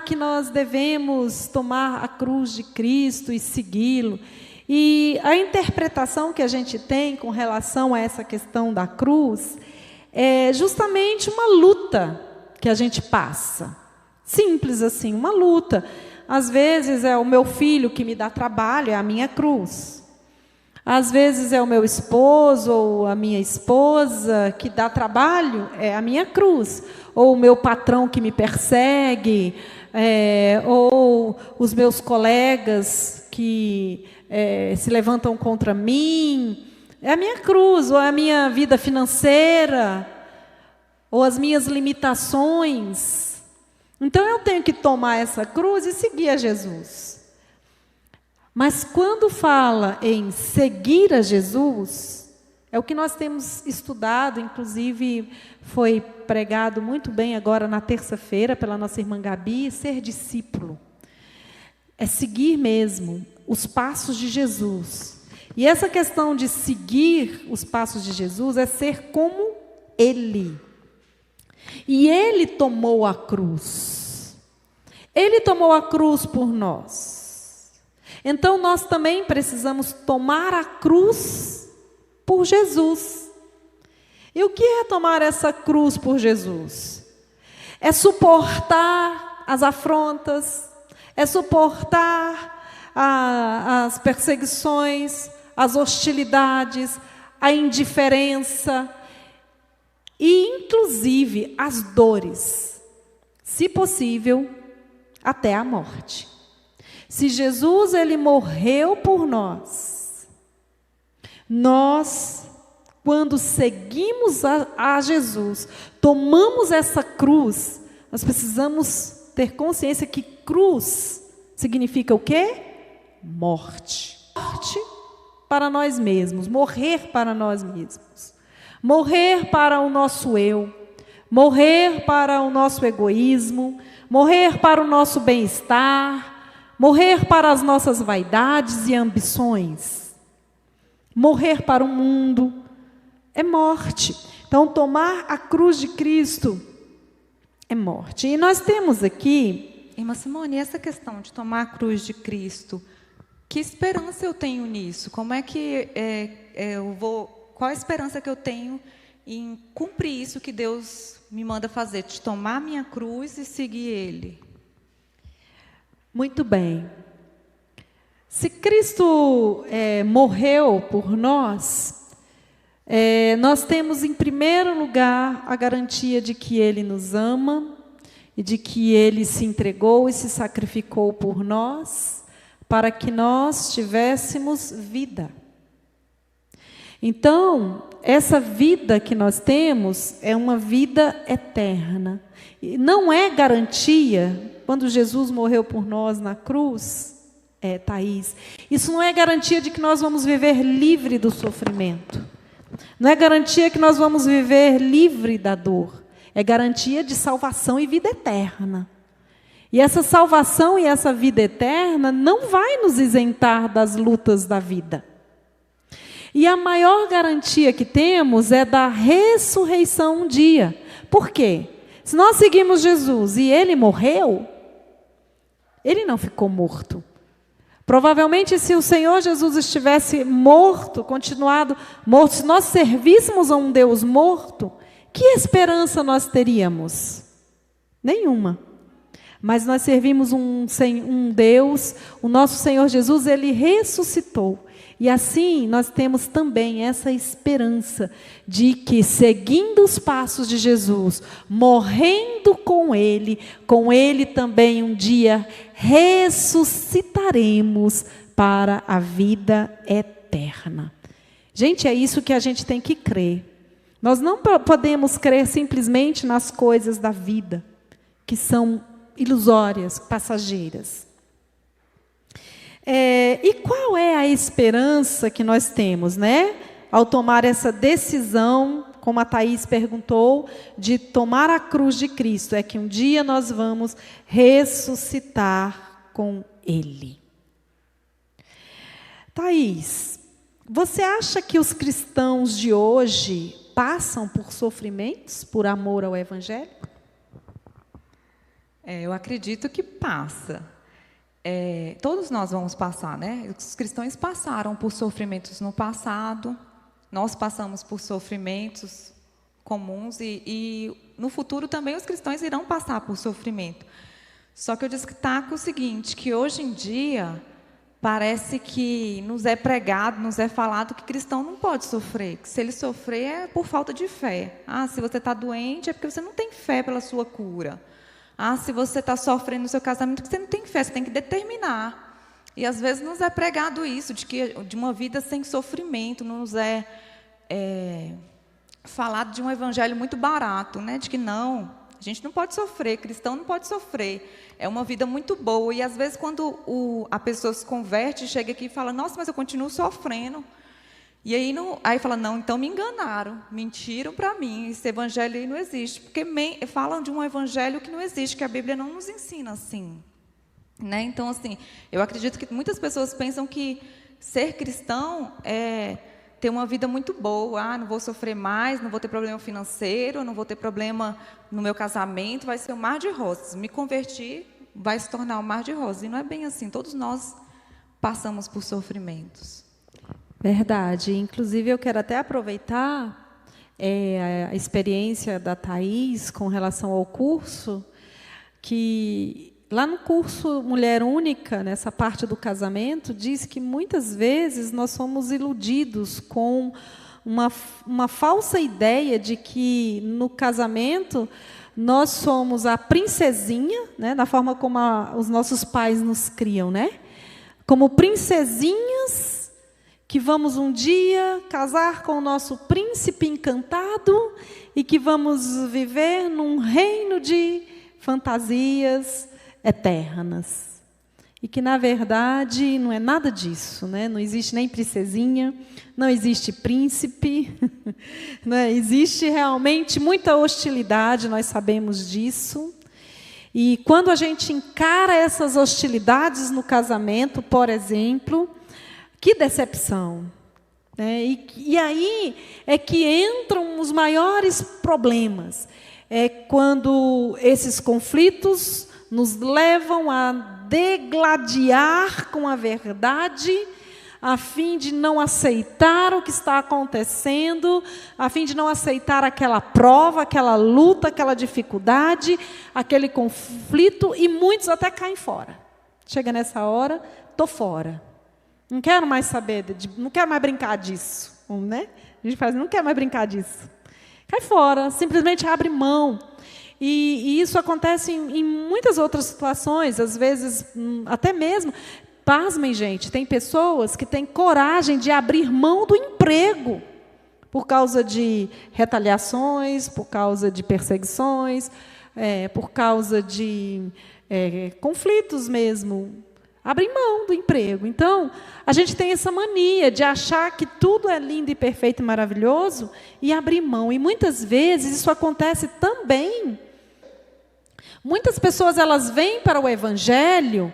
Que nós devemos tomar a cruz de Cristo e segui-lo. E a interpretação que a gente tem com relação a essa questão da cruz é justamente uma luta que a gente passa. Simples assim, uma luta. Às vezes é o meu filho que me dá trabalho, é a minha cruz. Às vezes é o meu esposo ou a minha esposa que dá trabalho, é a minha cruz. Ou o meu patrão que me persegue, ou os meus colegas que se levantam contra mim. É a minha cruz, ou a minha vida financeira, ou as minhas limitações. Então eu tenho que tomar essa cruz e seguir a Jesus. Mas quando fala em seguir a Jesus, é o que nós temos estudado, inclusive foi pregado muito bem agora na terça-feira pela nossa irmã Gabi, ser discípulo. É seguir mesmo os passos de Jesus. E essa questão de seguir os passos de Jesus é ser como Ele. E Ele tomou a cruz. Ele tomou a cruz por nós. Então, nós também precisamos tomar a cruz por Jesus. E o que é tomar essa cruz por Jesus? É suportar as afrontas, é suportar as perseguições, as hostilidades, a indiferença e, inclusive, as dores, se possível, até a morte. Se Jesus, ele morreu por nós, quando seguimos a Jesus, tomamos essa cruz, nós precisamos ter consciência que cruz significa o quê? Morte. Morte para nós mesmos, morrer para nós mesmos. Morrer para o nosso eu, morrer para o nosso egoísmo, morrer para o nosso bem-estar, morrer para as nossas vaidades e ambições. Morrer para o mundo é morte. Então, tomar a cruz de Cristo é morte. E nós temos aqui... Irmã Simone, essa questão de tomar a cruz de Cristo, que esperança eu tenho nisso? Como é que qual a esperança que eu tenho em cumprir isso que Deus me manda fazer, de tomar minha cruz e seguir Ele? Muito bem. Se Cristo morreu por nós, nós temos em primeiro lugar a garantia de que Ele nos ama e de que Ele se entregou e se sacrificou por nós para que nós tivéssemos vida. Então, essa vida que nós temos é uma vida eterna. E não é garantia, quando Jesus morreu por nós na cruz, Thaís, isso não é garantia de que nós vamos viver livre do sofrimento. Não é garantia que nós vamos viver livre da dor. É garantia de salvação e vida eterna. E essa salvação e essa vida eterna não vai nos isentar das lutas da vida. E a maior garantia que temos é da ressurreição um dia. Por quê? Se nós seguimos Jesus e Ele morreu, Ele não ficou morto. Provavelmente, se o Senhor Jesus estivesse morto, continuado morto, se nós servíssemos a um Deus morto, que esperança nós teríamos? Nenhuma. Mas nós servimos um Deus, o nosso Senhor Jesus, Ele ressuscitou. E assim nós temos também essa esperança de que, seguindo os passos de Jesus, morrendo com Ele também um dia ressuscitaremos para a vida eterna. Gente, é isso que a gente tem que crer. Nós não podemos crer simplesmente nas coisas da vida, que são ilusórias, passageiras. E qual é a esperança que nós temos, né? Ao tomar essa decisão, como a Thaís perguntou, de tomar a cruz de Cristo, é que um dia nós vamos ressuscitar com Ele. Thaís, você acha que os cristãos de hoje passam por sofrimentos por amor ao Evangelho? Eu acredito que passa. Todos nós vamos passar, né? Os cristãos passaram por sofrimentos no passado, nós passamos por sofrimentos comuns e no futuro também os cristãos irão passar por sofrimento. Só que eu destaco o seguinte, que hoje em dia parece que nos é pregado, nos é falado que cristão não pode sofrer, que se ele sofrer é por falta de fé. Se você está doente é porque você não tem fé pela sua cura. Se você está sofrendo no seu casamento, porque você não tem fé, você tem que determinar. E às vezes nos é pregado isso, de uma vida sem sofrimento, nos é falado de um evangelho muito barato, né? De que não, a gente não pode sofrer, cristão não pode sofrer. É uma vida muito boa. E às vezes quando a pessoa se converte, chega aqui e fala, nossa, mas eu continuo sofrendo. E aí fala, não, então me enganaram, mentiram para mim, esse evangelho aí não existe. Porque falam de um evangelho que não existe, que a Bíblia não nos ensina assim. Né? Então, assim, eu acredito que muitas pessoas pensam que ser cristão é ter uma vida muito boa. Não vou sofrer mais, não vou ter problema financeiro, não vou ter problema no meu casamento, vai ser um mar de rosas. Me convertir vai se tornar um mar de rosas. E não é bem assim, todos nós passamos por sofrimentos. Verdade. Inclusive, eu quero até aproveitar a experiência da Thaís com relação ao curso, que lá no curso Mulher Única, nessa parte do casamento, diz que muitas vezes nós somos iludidos com uma falsa ideia de que no casamento nós somos a princesinha, né, da forma como os nossos pais nos criam, né? Como princesinhas que vamos um dia casar com o nosso príncipe encantado e que vamos viver num reino de fantasias eternas. E que, na verdade, não é nada disso, né? Não existe nem princesinha, não existe príncipe, né? Existe realmente muita hostilidade, nós sabemos disso. E quando a gente encara essas hostilidades no casamento, por exemplo, que decepção. Né? E aí é que entram os maiores problemas. É quando esses conflitos nos levam a degladiar com a verdade, a fim de não aceitar o que está acontecendo, a fim de não aceitar aquela prova, aquela luta, aquela dificuldade, aquele conflito, e muitos até caem fora. Chega nessa hora, estou fora. Não quero mais saber, não quero mais brincar disso. Né? A gente faz, não quero mais brincar disso. Cai fora, simplesmente abre mão. E isso acontece em muitas outras situações, às vezes, até mesmo pasmem, gente, tem pessoas que têm coragem de abrir mão do emprego por causa de retaliações, por causa de perseguições, por causa de conflitos mesmo. Abrem mão do emprego. Então, a gente tem essa mania de achar que tudo é lindo e perfeito e maravilhoso e abrir mão. E muitas vezes isso acontece também. Muitas pessoas elas vêm para o Evangelho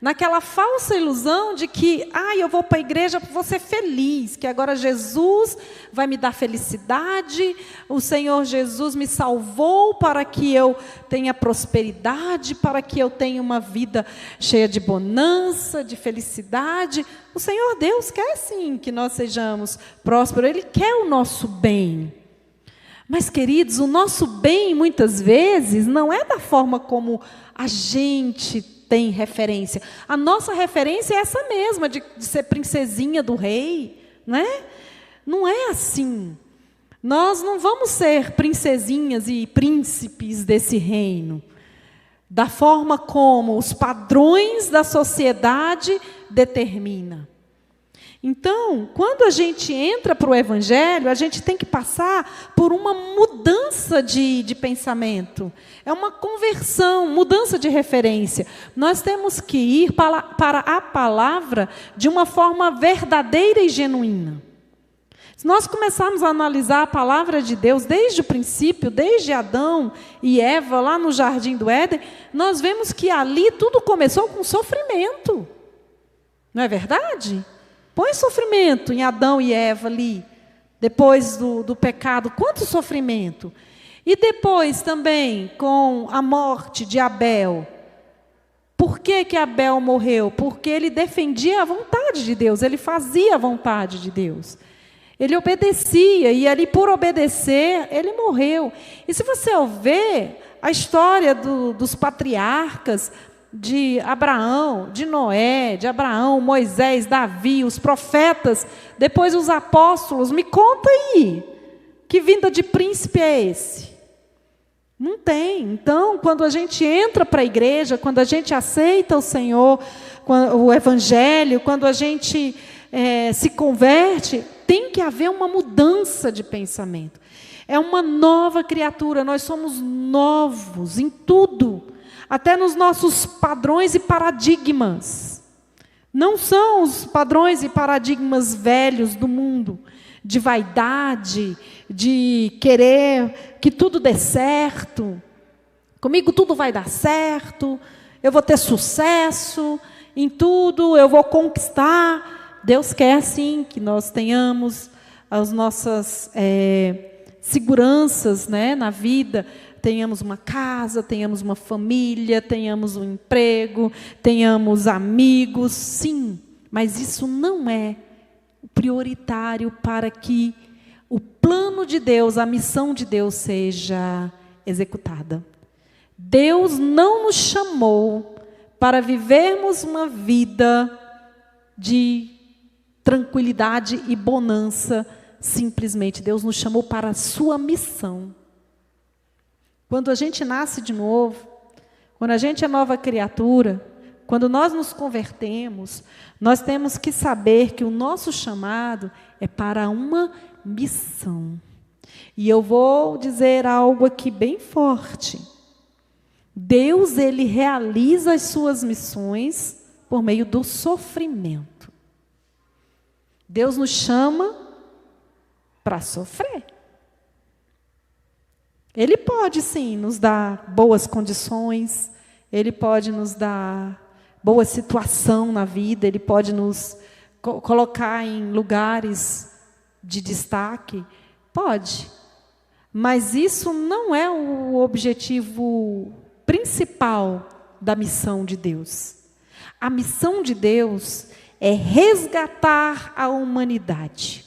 naquela falsa ilusão de que, eu vou para a igreja para ser feliz, que agora Jesus vai me dar felicidade, o Senhor Jesus me salvou para que eu tenha prosperidade, para que eu tenha uma vida cheia de bonança, de felicidade. O Senhor Deus quer sim que nós sejamos prósperos, Ele quer o nosso bem. Mas, queridos, o nosso bem, muitas vezes, não é da forma como a gente tem referência. A nossa referência é essa mesma, de ser princesinha do rei, não é? Não é assim. Nós não vamos ser princesinhas e príncipes desse reino, da forma como os padrões da sociedade determinam. Então, quando a gente entra para o Evangelho, a gente tem que passar por uma mudança de pensamento. É uma conversão, mudança de referência. Nós temos que ir para a palavra de uma forma verdadeira e genuína. Se nós começarmos a analisar a palavra de Deus desde o princípio, desde Adão e Eva, lá no Jardim do Éden, nós vemos que ali tudo começou com sofrimento. Não é verdade? Põe sofrimento em Adão e Eva ali, depois do pecado, quanto sofrimento. E depois também com a morte de Abel. Por que Abel morreu? Porque ele defendia a vontade de Deus, ele fazia a vontade de Deus. Ele obedecia, e ali por obedecer, ele morreu. E se você ver a história dos patriarcas, de Abraão, de Noé, de Abraão, Moisés, Davi, os profetas, depois os apóstolos, me conta aí, que vinda de príncipe é esse? Não tem. Então, quando a gente entra para a igreja, quando a gente aceita o Senhor, o Evangelho, quando a gente se converte, tem que haver uma mudança de pensamento. É uma nova criatura, nós somos novos em tudo. Até nos nossos padrões e paradigmas. Não são os padrões e paradigmas velhos do mundo, de vaidade, de querer que tudo dê certo. Comigo tudo vai dar certo, eu vou ter sucesso em tudo, eu vou conquistar. Deus quer, sim, que nós tenhamos as nossas seguranças, né, na vida. Tenhamos uma casa, tenhamos uma família, tenhamos um emprego, tenhamos amigos, sim. Mas isso não é prioritário para que o plano de Deus, a missão de Deus seja executada. Deus não nos chamou para vivermos uma vida de tranquilidade e bonança, simplesmente. Deus nos chamou para a sua missão. Quando a gente nasce de novo, quando a gente é nova criatura, quando nós nos convertemos, nós temos que saber que o nosso chamado é para uma missão. E eu vou dizer algo aqui bem forte. Deus, Ele realiza as suas missões por meio do sofrimento. Deus nos chama para sofrer. Ele pode, sim, nos dar boas condições, Ele pode nos dar boa situação na vida, Ele pode nos colocar em lugares de destaque, pode. Mas isso não é o objetivo principal da missão de Deus. A missão de Deus é resgatar a humanidade.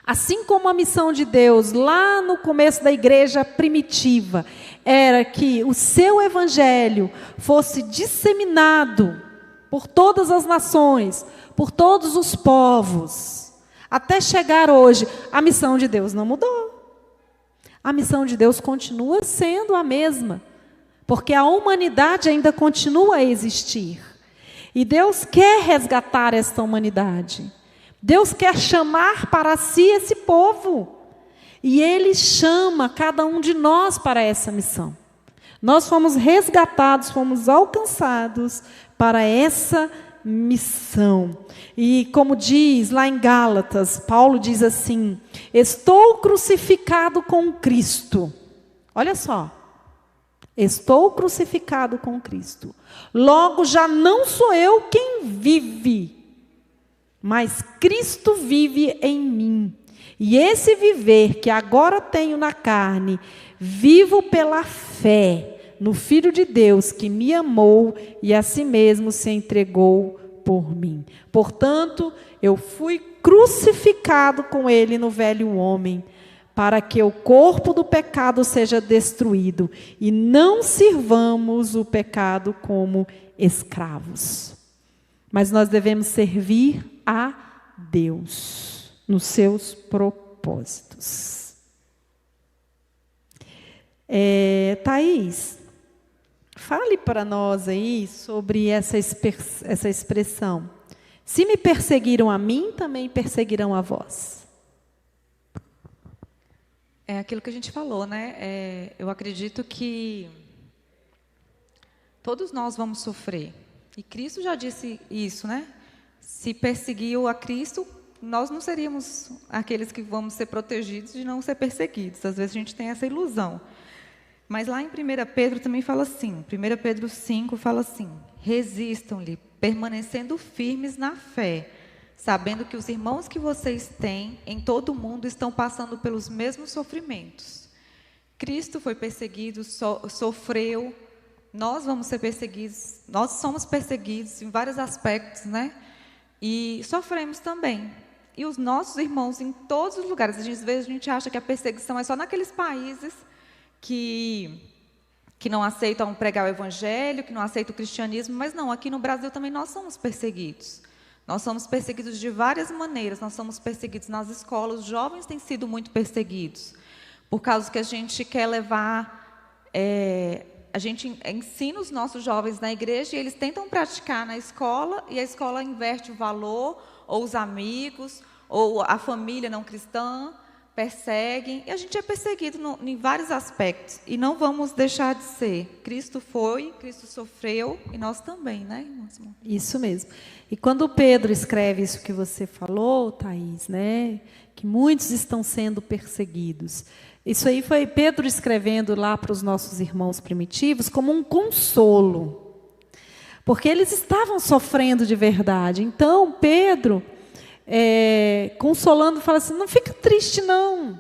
Assim como a missão de Deus, lá no começo da igreja primitiva, era que o seu evangelho fosse disseminado por todas as nações, por todos os povos, até chegar hoje, a missão de Deus não mudou. A missão de Deus continua sendo a mesma, porque a humanidade ainda continua a existir. E Deus quer resgatar esta humanidade. Deus quer chamar para si esse povo. E Ele chama cada um de nós para essa missão. Nós fomos resgatados, fomos alcançados para essa missão. E como diz lá em Gálatas, Paulo diz assim: estou crucificado com Cristo. Olha só. Estou crucificado com Cristo. Logo já não sou eu quem vive, mas Cristo vive em mim. E esse viver que agora tenho na carne, vivo pela fé no Filho de Deus que me amou e a si mesmo se entregou por mim. Portanto, eu fui crucificado com Ele no velho homem, para que o corpo do pecado seja destruído e não sirvamos o pecado como escravos. Mas nós devemos servir a Deus nos seus propósitos. Thaís, fale para nós aí sobre essa expressão. Se me perseguiram a mim, também perseguirão a vós. É aquilo que a gente falou, né? Eu acredito que todos nós vamos sofrer. E Cristo já disse isso, né? Se perseguiu a Cristo, nós não seríamos aqueles que vamos ser protegidos de não ser perseguidos. Às vezes a gente tem essa ilusão. Mas lá em 1 Pedro também fala assim, 1 Pedro 5 fala assim: resistam-lhe, permanecendo firmes na fé, sabendo que os irmãos que vocês têm em todo o mundo estão passando pelos mesmos sofrimentos. Cristo foi perseguido, sofreu, nós vamos ser perseguidos, nós somos perseguidos em vários aspectos, né? E sofremos também. E os nossos irmãos em todos os lugares, às vezes a gente acha que a perseguição é só naqueles países que não aceitam pregar o evangelho, que não aceitam o cristianismo, mas não, aqui no Brasil também nós somos perseguidos. Nós somos perseguidos de várias maneiras, nós somos perseguidos nas escolas, os jovens têm sido muito perseguidos, por causa que a gente quer levar, a gente ensina os nossos jovens na igreja e eles tentam praticar na escola, e a escola inverte o valor, ou os amigos, ou a família não cristã, perseguem, e a gente é perseguido em vários aspectos, e não vamos deixar de ser. Cristo foi, Cristo sofreu, e nós também, né, irmãos? Isso mesmo. E quando Pedro escreve isso que você falou, Thaís, né, que muitos estão sendo perseguidos, isso aí foi Pedro escrevendo lá para os nossos irmãos primitivos como um consolo, porque eles estavam sofrendo de verdade. Então, Pedro, consolando, fala assim: não fica triste não,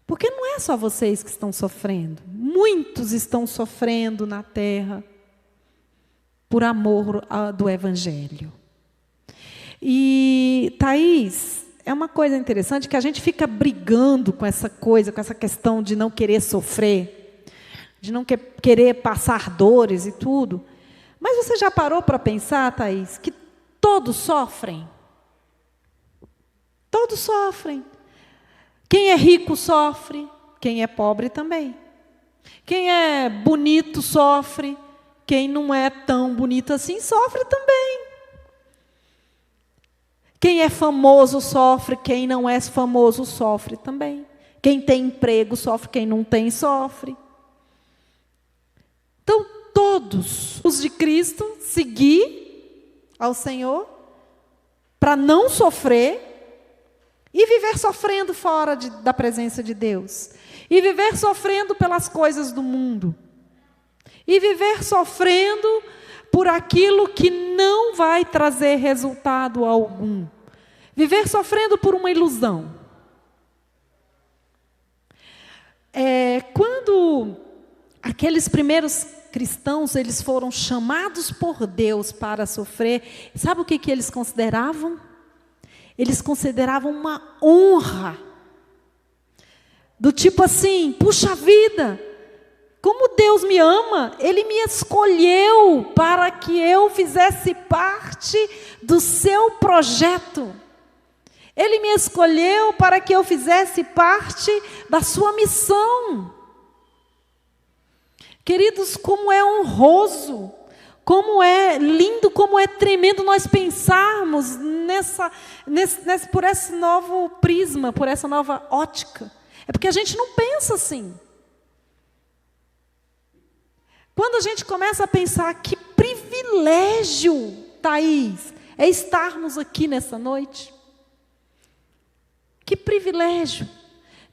porque não é só vocês que estão sofrendo, muitos estão sofrendo na terra por amor do evangelho. E Thaís, é uma coisa interessante que a gente fica brigando com essa coisa, com essa questão de não querer sofrer, de não querer passar dores e tudo, mas você já parou para pensar, Thaís, que todos sofrem? Todos sofrem. Quem é rico sofre, quem é pobre também. Quem é bonito sofre, quem não é tão bonito assim sofre também. Quem é famoso sofre, quem não é famoso sofre também. Quem tem emprego sofre, quem não tem sofre. Então, todos os de Cristo, seguir ao Senhor para não sofrer e viver sofrendo fora da presença de Deus. E viver sofrendo pelas coisas do mundo. E viver sofrendo por aquilo que não vai trazer resultado algum. Viver sofrendo por uma ilusão. Quando aqueles primeiros cristãos, eles foram chamados por Deus para sofrer, sabe o que eles consideravam? Eles consideravam uma honra. Do tipo assim, puxa vida, como Deus me ama, Ele me escolheu para que eu fizesse parte do seu projeto. Ele me escolheu para que eu fizesse parte da sua missão. Queridos, como é honroso Como é lindo, como é tremendo nós pensarmos por esse novo prisma, por essa nova ótica. É porque a gente não pensa assim. Quando a gente começa a pensar que privilégio, Thaís, é estarmos aqui nessa noite. Que privilégio.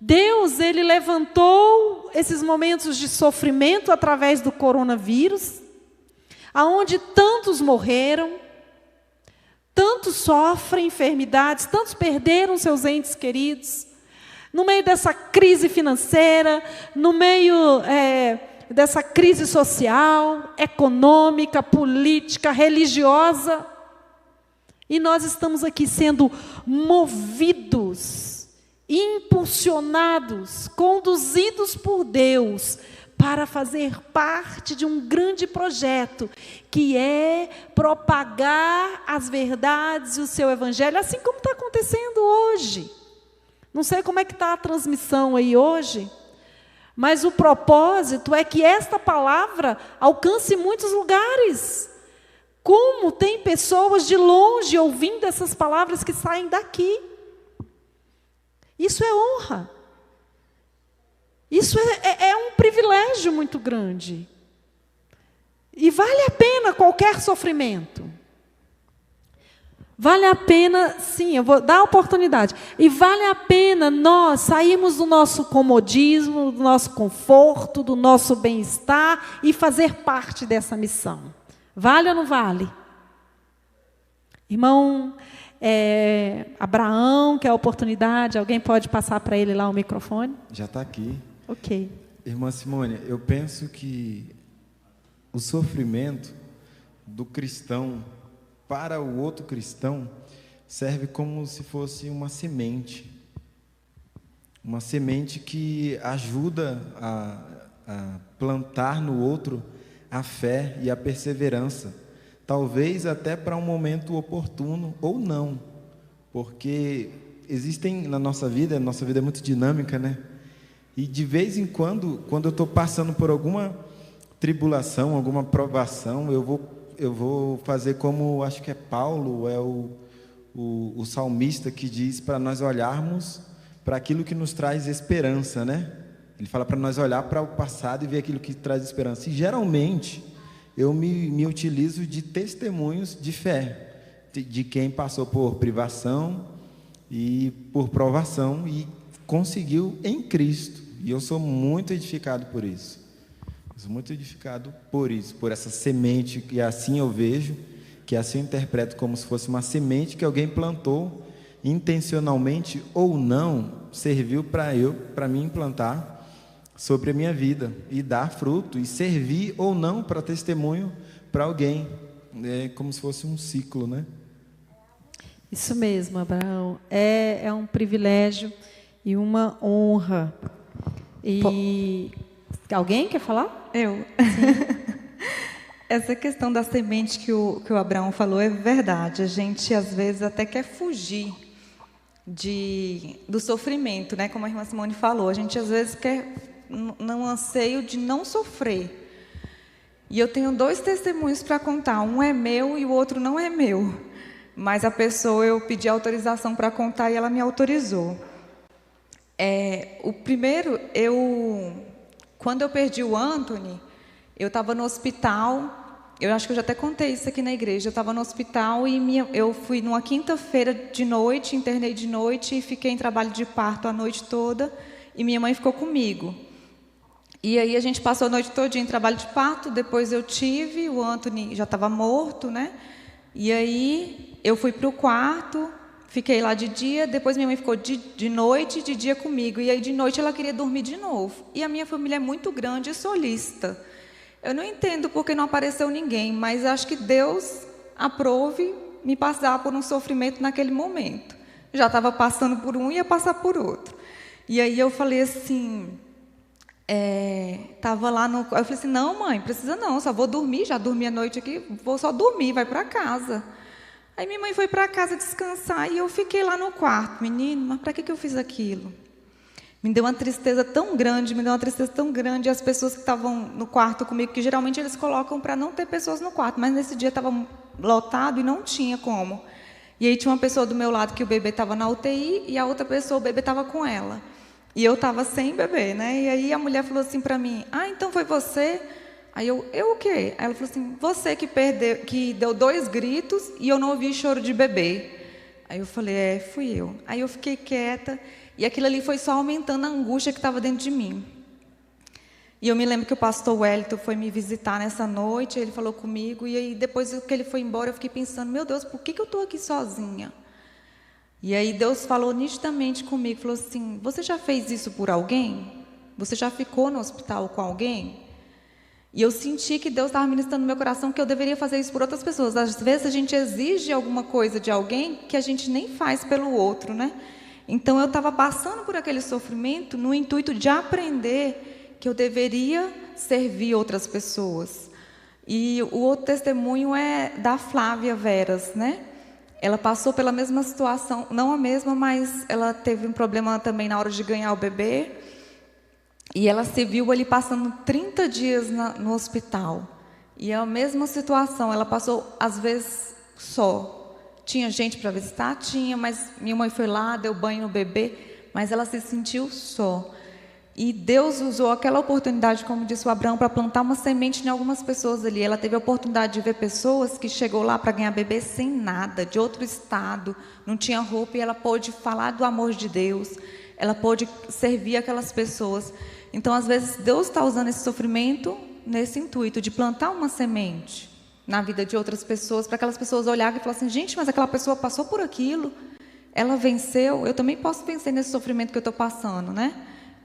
Deus, Ele levantou esses momentos de sofrimento através do coronavírus, aonde tantos morreram, tantos sofrem enfermidades, tantos perderam seus entes queridos, no meio dessa crise financeira, no meio dessa crise social, econômica, política, religiosa, e nós estamos aqui sendo movidos, impulsionados, conduzidos por Deus, para fazer parte de um grande projeto, que é propagar as verdades e o seu evangelho, assim como está acontecendo hoje. Não sei como é que está a transmissão aí hoje, mas o propósito é que esta palavra alcance muitos lugares. Como tem pessoas de longe ouvindo essas palavras que saem daqui. Isso é honra. Isso é um privilégio muito grande. E vale a pena qualquer sofrimento. Vale a pena, sim, eu vou dar a oportunidade. E vale a pena nós sairmos do nosso comodismo, do nosso conforto, do nosso bem-estar e fazer parte dessa missão. Vale ou não vale? Irmão Abraão, quer a oportunidade? Alguém pode passar para ele lá o microfone? Já está aqui. Ok. Irmã Simone, eu penso que o sofrimento do cristão para o outro cristão serve como se fosse uma semente que ajuda a plantar no outro a fé e a perseverança, talvez até para um momento oportuno ou não, porque existem na nossa vida é muito dinâmica, né? E de vez em quando eu estou passando por alguma tribulação, alguma provação, eu vou fazer como, acho que é Paulo, é o salmista, que diz para nós olharmos para aquilo que nos traz esperança, né? Ele fala para nós olhar para o passado e ver aquilo que traz esperança. E geralmente eu me utilizo de testemunhos de fé, de quem passou por privação e por provação e conseguiu em Cristo. E eu sou muito edificado por isso. Sou muito edificado por isso, por essa semente, que assim eu vejo, que assim eu interpreto como se fosse uma semente que alguém plantou, intencionalmente ou não, serviu para mim implantar sobre a minha vida, e dar fruto, e servir ou não para testemunho para alguém. É como se fosse um ciclo, né? Isso mesmo, Abraão. É um privilégio e uma honra. E alguém quer falar? Eu. Essa questão da semente que o Abraão falou é verdade. A gente, às vezes, até quer fugir do sofrimento, né? Como a irmã Simone falou. A gente, às vezes, quer no anseio de não sofrer. E eu tenho 2 testemunhos para contar. Um é meu e o outro não é meu. Mas a pessoa, eu pedi autorização para contar e ela me autorizou. O primeiro, quando eu perdi o Anthony, eu estava no hospital. Eu acho que eu já até contei isso aqui na igreja. Eu estava no hospital e eu fui numa quinta-feira de noite, internei de noite e fiquei em trabalho de parto a noite toda. E minha mãe ficou comigo. E aí a gente passou a noite toda em trabalho de parto. Depois eu tive, o Anthony já estava morto, né? E aí eu fui para o quarto, fiquei lá de dia. Depois minha mãe ficou de noite e de dia comigo. E aí de noite ela queria dormir de novo. E a minha família é muito grande e solista. Eu não entendo porque não apareceu ninguém, mas acho que Deus aprove me passar por um sofrimento naquele momento. Já estava passando por um e ia passar por outro. E aí eu falei assim, estava lá no... Eu falei assim, não, mãe, precisa não, só vou dormir, já dormi a noite aqui, vou só dormir, vai para casa. Aí minha mãe foi para casa descansar e eu fiquei lá no quarto. Menino, mas para que eu fiz aquilo? Me deu uma tristeza tão grande, e as pessoas que estavam no quarto comigo, que geralmente eles colocam para não ter pessoas no quarto, mas nesse dia estava lotado e não tinha como. E aí tinha uma pessoa do meu lado que o bebê estava na UTI e a outra pessoa, o bebê estava com ela. E eu estava sem bebê, né? E aí a mulher falou assim para mim, então foi você? Aí eu o quê? Aí ela falou assim, você que deu 2 gritos e eu não ouvi choro de bebê. Aí eu falei, fui eu. Aí eu fiquei quieta e aquilo ali foi só aumentando a angústia que estava dentro de mim. E eu me lembro que o pastor Wellington foi me visitar nessa noite, ele falou comigo, e aí depois que ele foi embora, eu fiquei pensando, meu Deus, por que eu estou aqui sozinha? E aí Deus falou nitidamente comigo, falou assim, você já fez isso por alguém? Você já ficou no hospital com alguém? E eu senti que Deus estava ministrando no meu coração que eu deveria fazer isso por outras pessoas. Às vezes a gente exige alguma coisa de alguém que a gente nem faz pelo outro, né? Então eu estava passando por aquele sofrimento no intuito de aprender que eu deveria servir outras pessoas. E o outro testemunho é da Flávia Veras, né? Ela passou pela mesma situação, não a mesma, mas ela teve um problema também na hora de ganhar o bebê. E ela se viu ali passando 30 dias no hospital. E é a mesma situação, ela passou, às vezes, só. Tinha gente para visitar? Tinha, mas minha mãe foi lá, deu banho no bebê, mas ela se sentiu só. E Deus usou aquela oportunidade, como disse o Abraão, para plantar uma semente em algumas pessoas ali. Ela teve a oportunidade de ver pessoas que chegou lá para ganhar bebê sem nada, de outro estado, não tinha roupa, e ela pôde falar do amor de Deus, ela pôde servir aquelas pessoas. Então, às vezes, Deus está usando esse sofrimento nesse intuito de plantar uma semente na vida de outras pessoas, para aquelas pessoas olharem e falarem assim, gente, mas aquela pessoa passou por aquilo, ela venceu, eu também posso vencer nesse sofrimento que eu estou passando, né?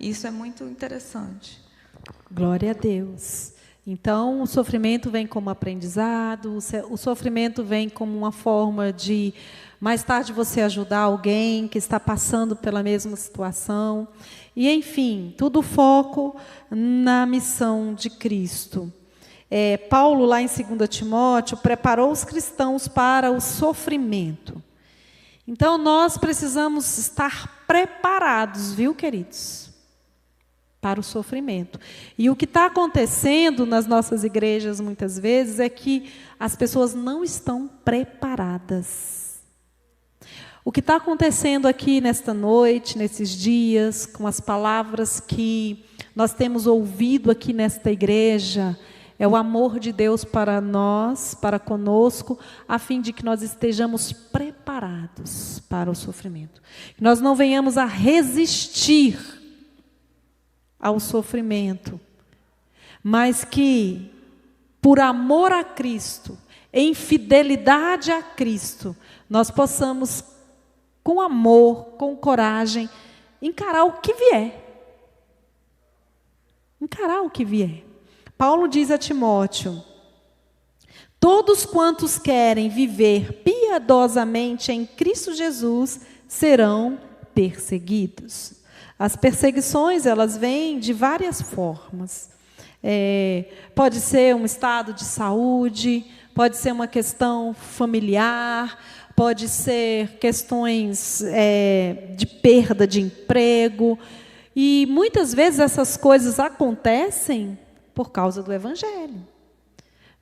Isso é muito interessante. Glória a Deus. Então, o sofrimento vem como aprendizado, o sofrimento vem como uma forma de, mais tarde, você ajudar alguém que está passando pela mesma situação. E, enfim, tudo foco na missão de Cristo. Paulo, lá em 2 Timóteo, preparou os cristãos para o sofrimento. Então, nós precisamos estar preparados, viu, queridos? Para o sofrimento. E o que está acontecendo nas nossas igrejas, muitas vezes, é que as pessoas não estão preparadas. O que está acontecendo aqui nesta noite, nesses dias, com as palavras que nós temos ouvido aqui nesta igreja, é o amor de Deus para nós, para conosco, a fim de que nós estejamos preparados para o sofrimento. Que nós não venhamos a resistir ao sofrimento, mas que, por amor a Cristo, em fidelidade a Cristo, nós possamos, com amor, com coragem, encarar o que vier. Encarar o que vier. Paulo diz a Timóteo, todos quantos querem viver piedosamente em Cristo Jesus serão perseguidos. As perseguições, elas vêm de várias formas. Pode ser um estado de saúde, pode ser uma questão familiar, pode ser questões de perda de emprego. E muitas vezes essas coisas acontecem por causa do Evangelho.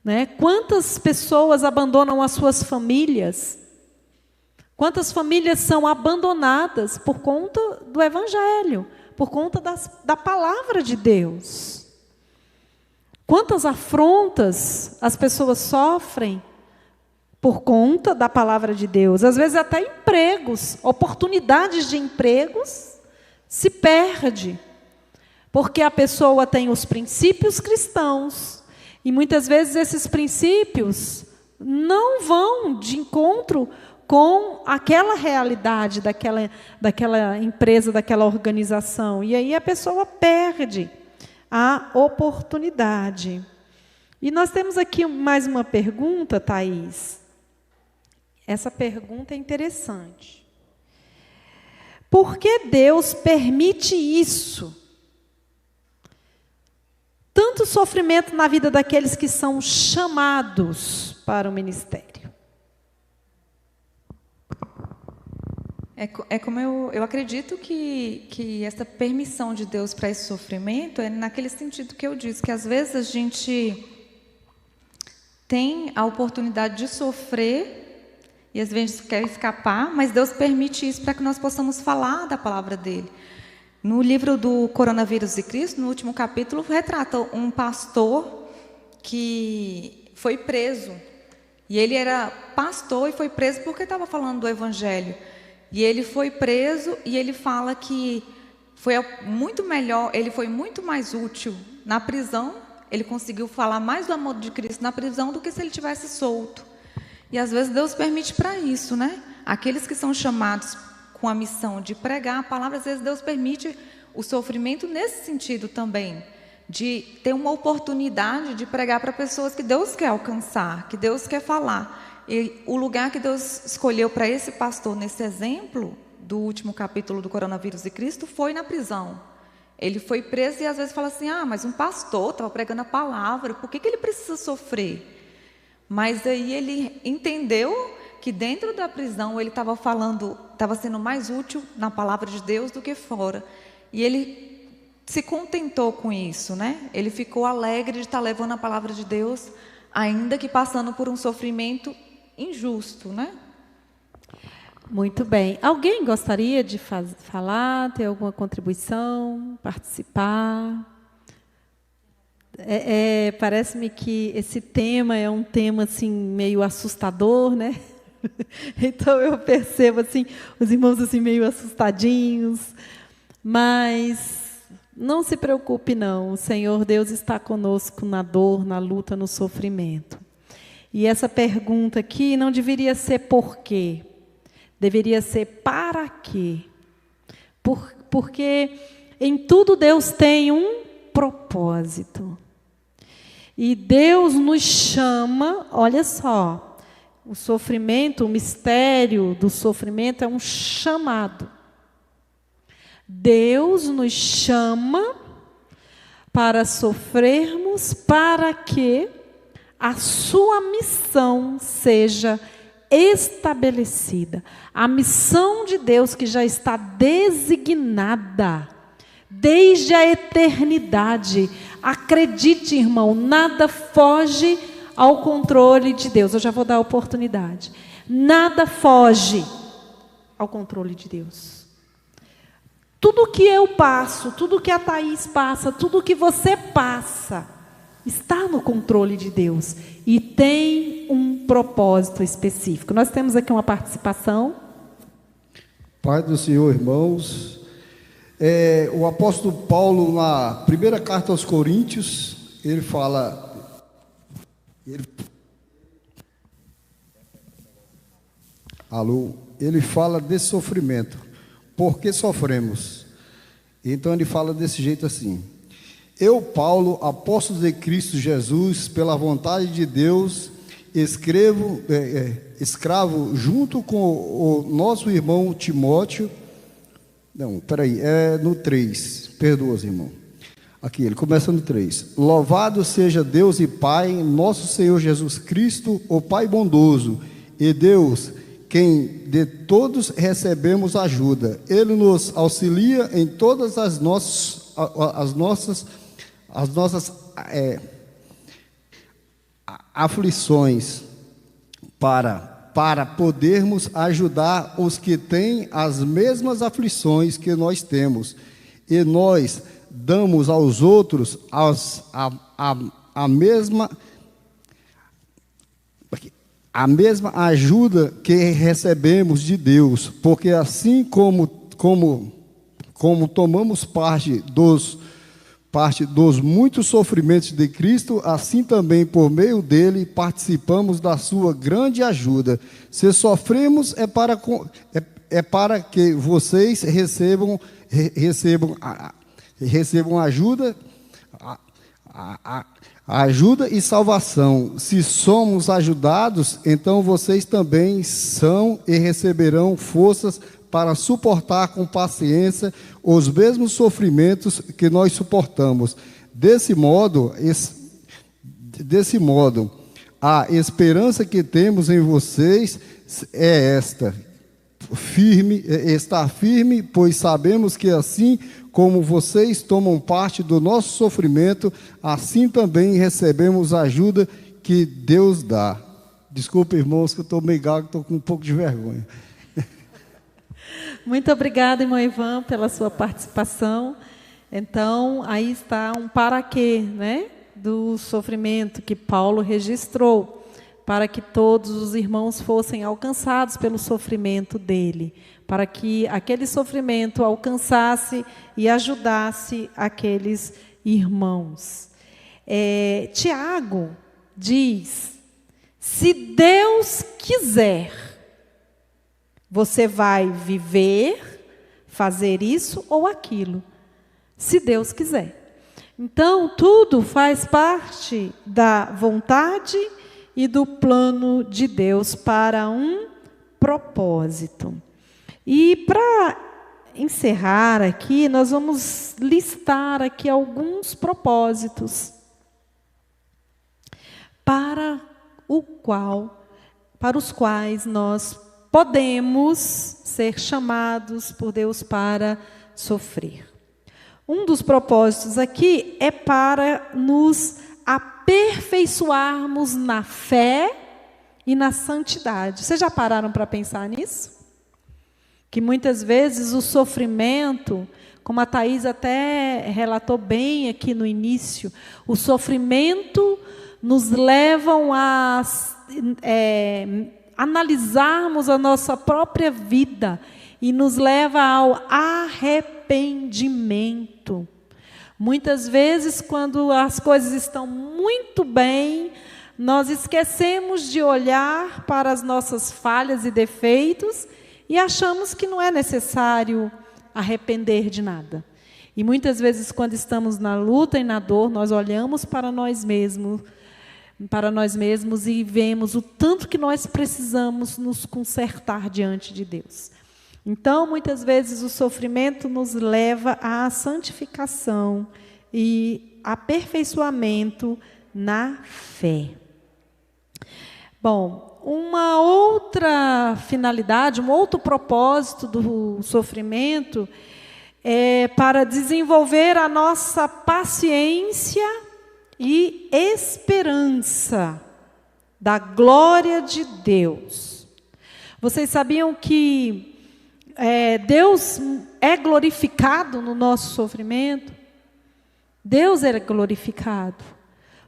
Né? Quantas pessoas abandonam as suas famílias? Quantas famílias são abandonadas por conta do Evangelho, por conta da palavra de Deus? Quantas afrontas as pessoas sofrem por conta da palavra de Deus? Às vezes até empregos, oportunidades de empregos se perde, porque a pessoa tem os princípios cristãos, e muitas vezes esses princípios não vão de encontro com aquela realidade daquela empresa, daquela organização. E aí a pessoa perde a oportunidade. E nós temos aqui mais uma pergunta, Thaís. Essa pergunta é interessante. Por que Deus permite isso? Tanto sofrimento na vida daqueles que são chamados para o ministério. É como eu acredito que essa permissão de Deus para esse sofrimento é naquele sentido que eu disse, que às vezes a gente tem a oportunidade de sofrer e às vezes quer escapar, mas Deus permite isso para que nós possamos falar da palavra dele. No livro do Coronavírus e Cristo, no último capítulo, retrata um pastor que foi preso. E ele era pastor e foi preso porque estava falando do evangelho. E ele foi preso e ele fala que foi muito melhor, ele foi muito mais útil na prisão, ele conseguiu falar mais do amor de Cristo na prisão do que se ele tivesse solto. E às vezes Deus permite para isso, né? Aqueles que são chamados com a missão de pregar a palavra, às vezes Deus permite o sofrimento nesse sentido também, de ter uma oportunidade de pregar para pessoas que Deus quer alcançar, que Deus quer falar. E o lugar que Deus escolheu para esse pastor, nesse exemplo do último capítulo do Coronavírus e Cristo, foi na prisão. Ele foi preso e às vezes fala assim, mas um pastor estava pregando a palavra, por que ele precisa sofrer? Mas aí ele entendeu que dentro da prisão ele estava sendo mais útil na palavra de Deus do que fora. E ele se contentou com isso, né? Ele ficou alegre de estar levando a palavra de Deus, ainda que passando por um sofrimento injusto, né? Muito bem. Alguém gostaria de falar, ter alguma contribuição, participar? Parece-me que esse tema é um tema assim meio assustador, né? Então eu percebo assim os irmãos assim meio assustadinhos, mas não se preocupe não. O Senhor Deus está conosco na dor, na luta, no sofrimento. E essa pergunta aqui não deveria ser por quê, deveria ser para quê. Porque em tudo Deus tem um propósito. E Deus nos chama, olha só, o sofrimento, o mistério do sofrimento é um chamado. Deus nos chama para sofrermos para que a sua missão seja estabelecida. A missão de Deus que já está designada desde a eternidade. Acredite, irmão, nada foge ao controle de Deus. Eu já vou dar a oportunidade. Nada foge ao controle de Deus. Tudo que eu passo, tudo que a Thaís passa, tudo que você passa, está no controle de Deus e tem um propósito específico. Nós temos aqui uma participação. Pai do Senhor, irmãos, o apóstolo Paulo, na primeira carta aos Coríntios, ele fala, ele fala desse sofrimento. Por que sofremos? Então ele fala desse jeito assim: eu, Paulo, apóstolo de Cristo Jesus, pela vontade de Deus, escravo junto com o nosso irmão Timóteo. Não, peraí, no 3, perdoa, irmão. Aqui, ele começa no 3. Louvado seja Deus e Pai, nosso Senhor Jesus Cristo, o Pai bondoso, e Deus, quem de todos recebemos ajuda. Ele nos auxilia em todas as nossas aflições, para podermos ajudar os que têm as mesmas aflições que nós temos, e nós damos aos outros a mesma ajuda que recebemos de Deus, porque assim como tomamos parte dos muitos sofrimentos de Cristo, assim também por meio dele participamos da sua grande ajuda. Se sofremos é para que vocês recebam ajuda, ajuda e salvação. Se somos ajudados, então vocês também são e receberão forças para suportar com paciência os mesmos sofrimentos que nós suportamos. Desse modo, a esperança que temos em vocês é esta: estar firme, pois sabemos que assim como vocês tomam parte do nosso sofrimento, assim também recebemos a ajuda que Deus dá. Desculpa, irmãos, que eu estou meio gago, estou com um pouco de vergonha. Muito obrigada, irmão Ivan, pela sua participação. Então, aí está um para quê, né, do sofrimento que Paulo registrou, para que todos os irmãos fossem alcançados pelo sofrimento dele, para que aquele sofrimento alcançasse e ajudasse aqueles irmãos. Tiago diz: se Deus quiser, você vai viver, fazer isso ou aquilo, se Deus quiser. Então, tudo faz parte da vontade e do plano de Deus para um propósito. E para encerrar aqui, nós vamos listar aqui alguns propósitos para os quais nós podemos ser chamados por Deus para sofrer. Um dos propósitos aqui é para nos aperfeiçoarmos na fé e na santidade. Vocês já pararam para pensar nisso? Que muitas vezes o sofrimento, como a Thaís até relatou bem aqui no início, o sofrimento nos levam a analisarmos a nossa própria vida e nos leva ao arrependimento. Muitas vezes, quando as coisas estão muito bem, nós esquecemos de olhar para as nossas falhas e defeitos e achamos que não é necessário arrepender de nada. E muitas vezes, quando estamos na luta e na dor, nós olhamos para nós mesmos e vemos o tanto que nós precisamos nos consertar diante de Deus. Então, muitas vezes, o sofrimento nos leva à santificação e aperfeiçoamento na fé. Bom, uma outra finalidade, um outro propósito do sofrimento é para desenvolver a nossa paciência e esperança da glória de Deus. Vocês sabiam que Deus é glorificado no nosso sofrimento? Deus é glorificado.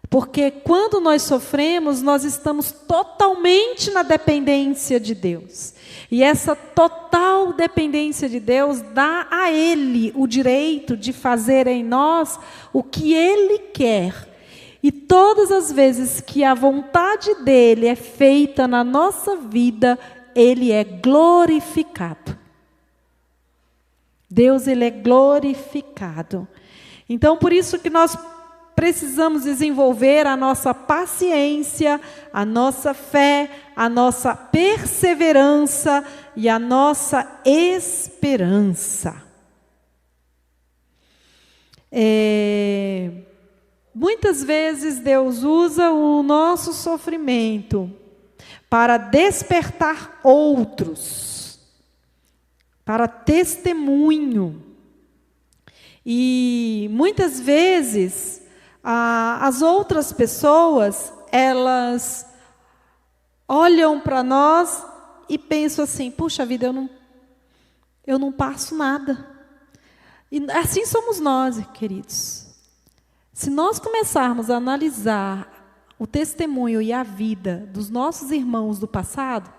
Porque quando nós sofremos, nós estamos totalmente na dependência de Deus. E essa total dependência de Deus dá a Ele o direito de fazer em nós o que Ele quer. E todas as vezes que a vontade dEle é feita na nossa vida, Ele é glorificado. Deus, Ele é glorificado. Então, por isso que nós precisamos desenvolver a nossa paciência, a nossa fé, a nossa perseverança e a nossa esperança. Muitas vezes Deus usa o nosso sofrimento para despertar outros, para testemunho. E muitas vezes as outras pessoas, elas olham para nós e pensam assim: puxa vida, eu não passo nada. E assim somos nós, queridos. Se nós começarmos a analisar o testemunho e a vida dos nossos irmãos do passado,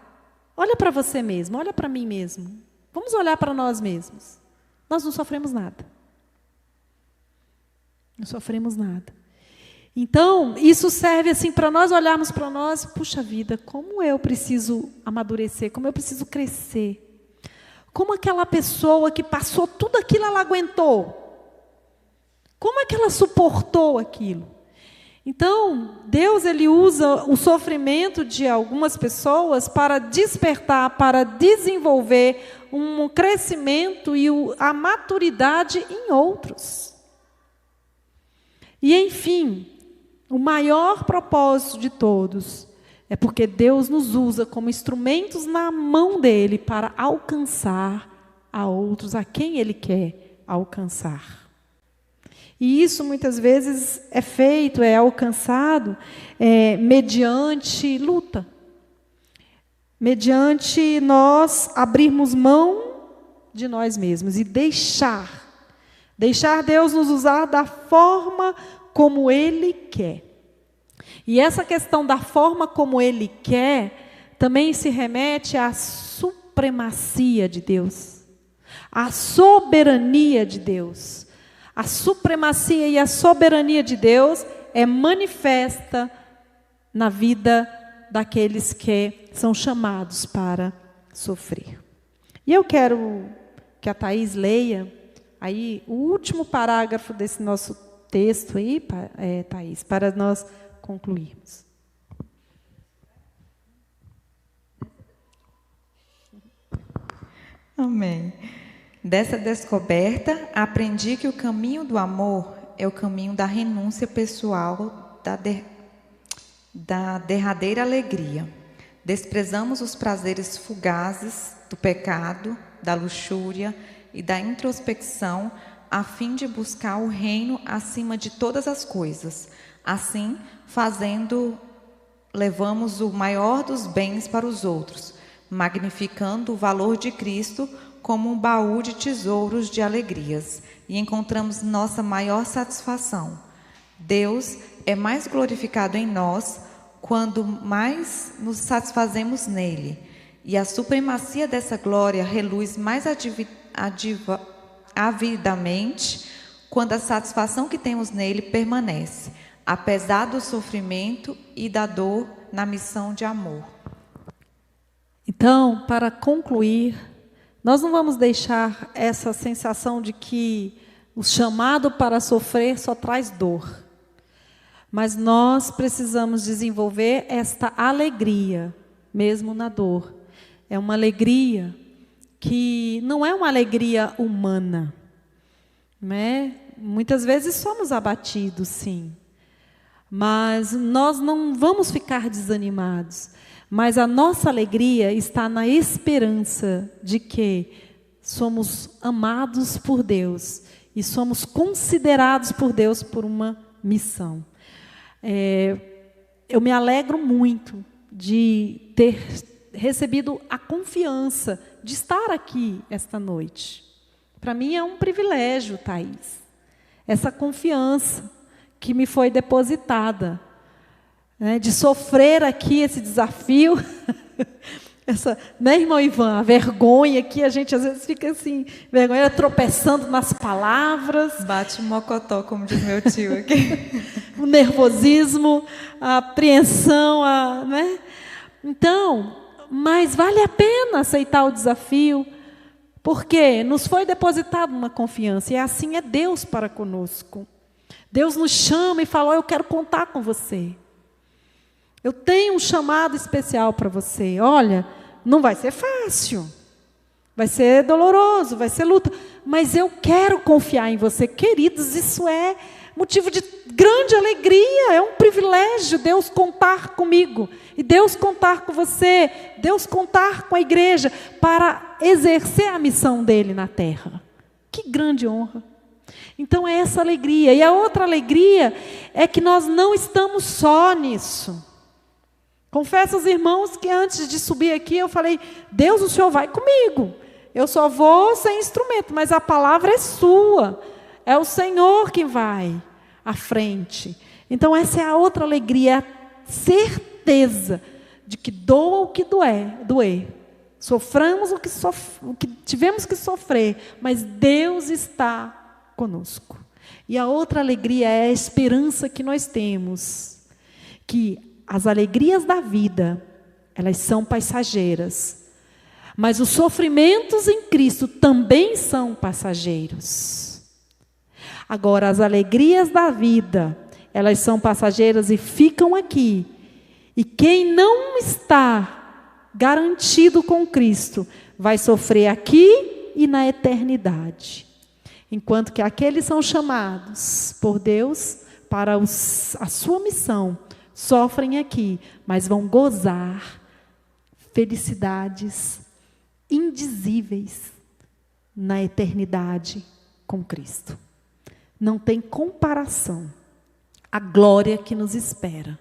olha para você mesmo, olha para mim mesmo. Vamos olhar para nós mesmos. Nós não sofremos nada. Não sofremos nada. Então, isso serve assim para nós olharmos para nós: puxa vida, como eu preciso amadurecer, como eu preciso crescer. Como aquela pessoa que passou tudo aquilo, ela aguentou. Como é que ela suportou aquilo? Então, Deus, Ele usa o sofrimento de algumas pessoas para despertar, para desenvolver um crescimento e a maturidade em outros. E, enfim, o maior propósito de todos É porque Deus nos usa como instrumentos na mão dele para alcançar a outros, a quem ele quer alcançar. E isso muitas vezes é feito, é alcançado mediante luta. Mediante nós abrirmos mão de nós mesmos e deixar Deus nos usar da forma como Ele quer. E essa questão da forma como Ele quer também se remete à supremacia de Deus, à soberania de Deus. A supremacia e a soberania de Deus é manifesta na vida daqueles que são chamados para sofrer. E eu quero que a Thaís leia aí o último parágrafo desse nosso texto aí, Thaís, para nós concluirmos. Amém. Dessa descoberta, aprendi que o caminho do amor é o caminho da renúncia pessoal, da derradeira alegria. Desprezamos os prazeres fugazes do pecado, da luxúria e da introspecção, a fim de buscar o reino acima de todas as coisas. Assim, fazendo, levamos o maior dos bens para os outros, magnificando o valor de Cristo como um baú de tesouros de alegrias, e encontramos nossa maior satisfação. Deus é mais glorificado em nós quando mais nos satisfazemos nele, e a supremacia dessa glória reluz mais avidamente quando a satisfação que temos nele permanece, apesar do sofrimento e da dor na missão de amor. Então, para concluir, nós não vamos deixar essa sensação de que o chamado para sofrer só traz dor. Mas nós precisamos desenvolver esta alegria, mesmo na dor. É uma alegria que não é uma alegria humana, né? Muitas vezes somos abatidos, sim. Mas nós não vamos ficar desanimados. Mas a nossa alegria está na esperança de que somos amados por Deus e somos considerados por Deus por uma missão. Eu me alegro muito de ter recebido a confiança de estar aqui esta noite. Para mim é um privilégio, Thaís, essa confiança que me foi depositada, de sofrer aqui esse desafio, né, irmão Ivan, a vergonha que a gente às vezes fica assim, vergonha, tropeçando nas palavras. Bate mocotó, como diz meu tio aqui. O nervosismo, a apreensão, né? Então, mas vale a pena aceitar o desafio, porque nos foi depositada uma confiança, e assim é Deus para conosco. Deus nos chama e fala: eu quero contar com você. Eu tenho um chamado especial para você. Olha, não vai ser fácil, vai ser doloroso, vai ser luta, mas eu quero confiar em você. Queridos, isso é motivo de grande alegria, é um privilégio Deus contar comigo, e Deus contar com você, Deus contar com a igreja, para exercer a missão dele na terra. Que grande honra! Então é essa alegria. E a outra alegria é que nós não estamos só nisso. Confesso aos irmãos que antes de subir aqui eu falei: Deus, o Senhor vai comigo. Eu só vou ser instrumento, mas a palavra é sua. É o Senhor que vai à frente. Então essa é a outra alegria, a certeza de que doa o que doer. Soframos o que tivemos que sofrer, mas Deus está conosco. E a outra alegria é a esperança que nós temos, que as alegrias da vida, elas são passageiras, mas os sofrimentos em Cristo também são passageiros. Agora, as alegrias da vida, elas são passageiras e ficam aqui. E quem não está garantido com Cristo, vai sofrer aqui e na eternidade. Enquanto que aqueles são chamados por Deus para a sua missão, sofrem aqui, mas vão gozar felicidades indizíveis na eternidade com Cristo. Não tem comparação a glória que nos espera.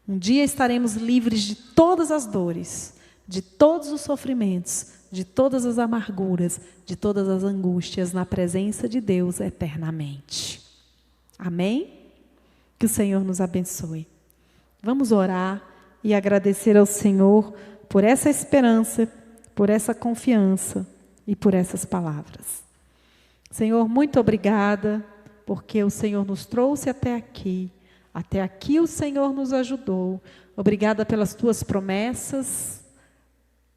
Um dia estaremos livres de todas as dores, de todos os sofrimentos, de todas as amarguras, de todas as angústias, na presença de Deus eternamente. Amém? Que o Senhor nos abençoe. Vamos orar e agradecer ao Senhor por essa esperança, por essa confiança e por essas palavras. Senhor, muito obrigada, porque o Senhor nos trouxe até aqui. Até aqui o Senhor nos ajudou. Obrigada pelas tuas promessas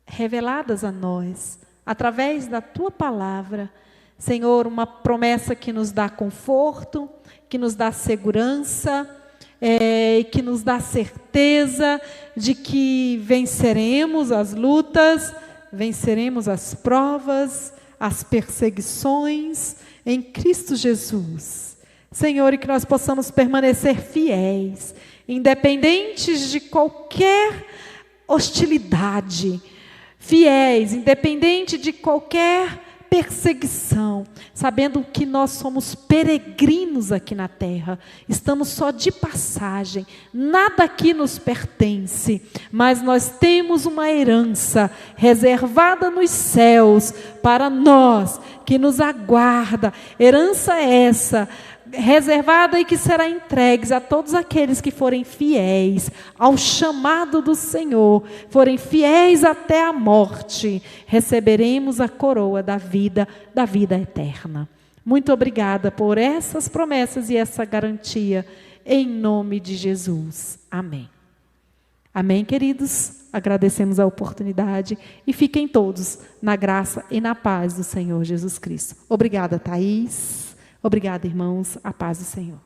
reveladas a nós, através da tua palavra. Senhor, uma promessa que nos dá conforto, que nos dá segurança, que nos dá certeza de que venceremos as lutas, venceremos as provas, as perseguições em Cristo Jesus. Senhor, e que nós possamos permanecer fiéis, independentes de qualquer hostilidade, fiéis, independente de qualquer perseguição, sabendo que nós somos peregrinos aqui na terra, estamos só de passagem, nada aqui nos pertence, mas nós temos uma herança reservada nos céus para nós, que nos aguarda. Herança essa reservada e que será entregue a todos aqueles que forem fiéis ao chamado do Senhor, forem fiéis até a morte, receberemos a coroa da vida eterna. Muito obrigada por essas promessas e essa garantia, em nome de Jesus. Amém. Amém, queridos? Agradecemos a oportunidade e fiquem todos na graça e na paz do Senhor Jesus Cristo. Obrigada, Thaís. Obrigada, irmãos. A paz do Senhor.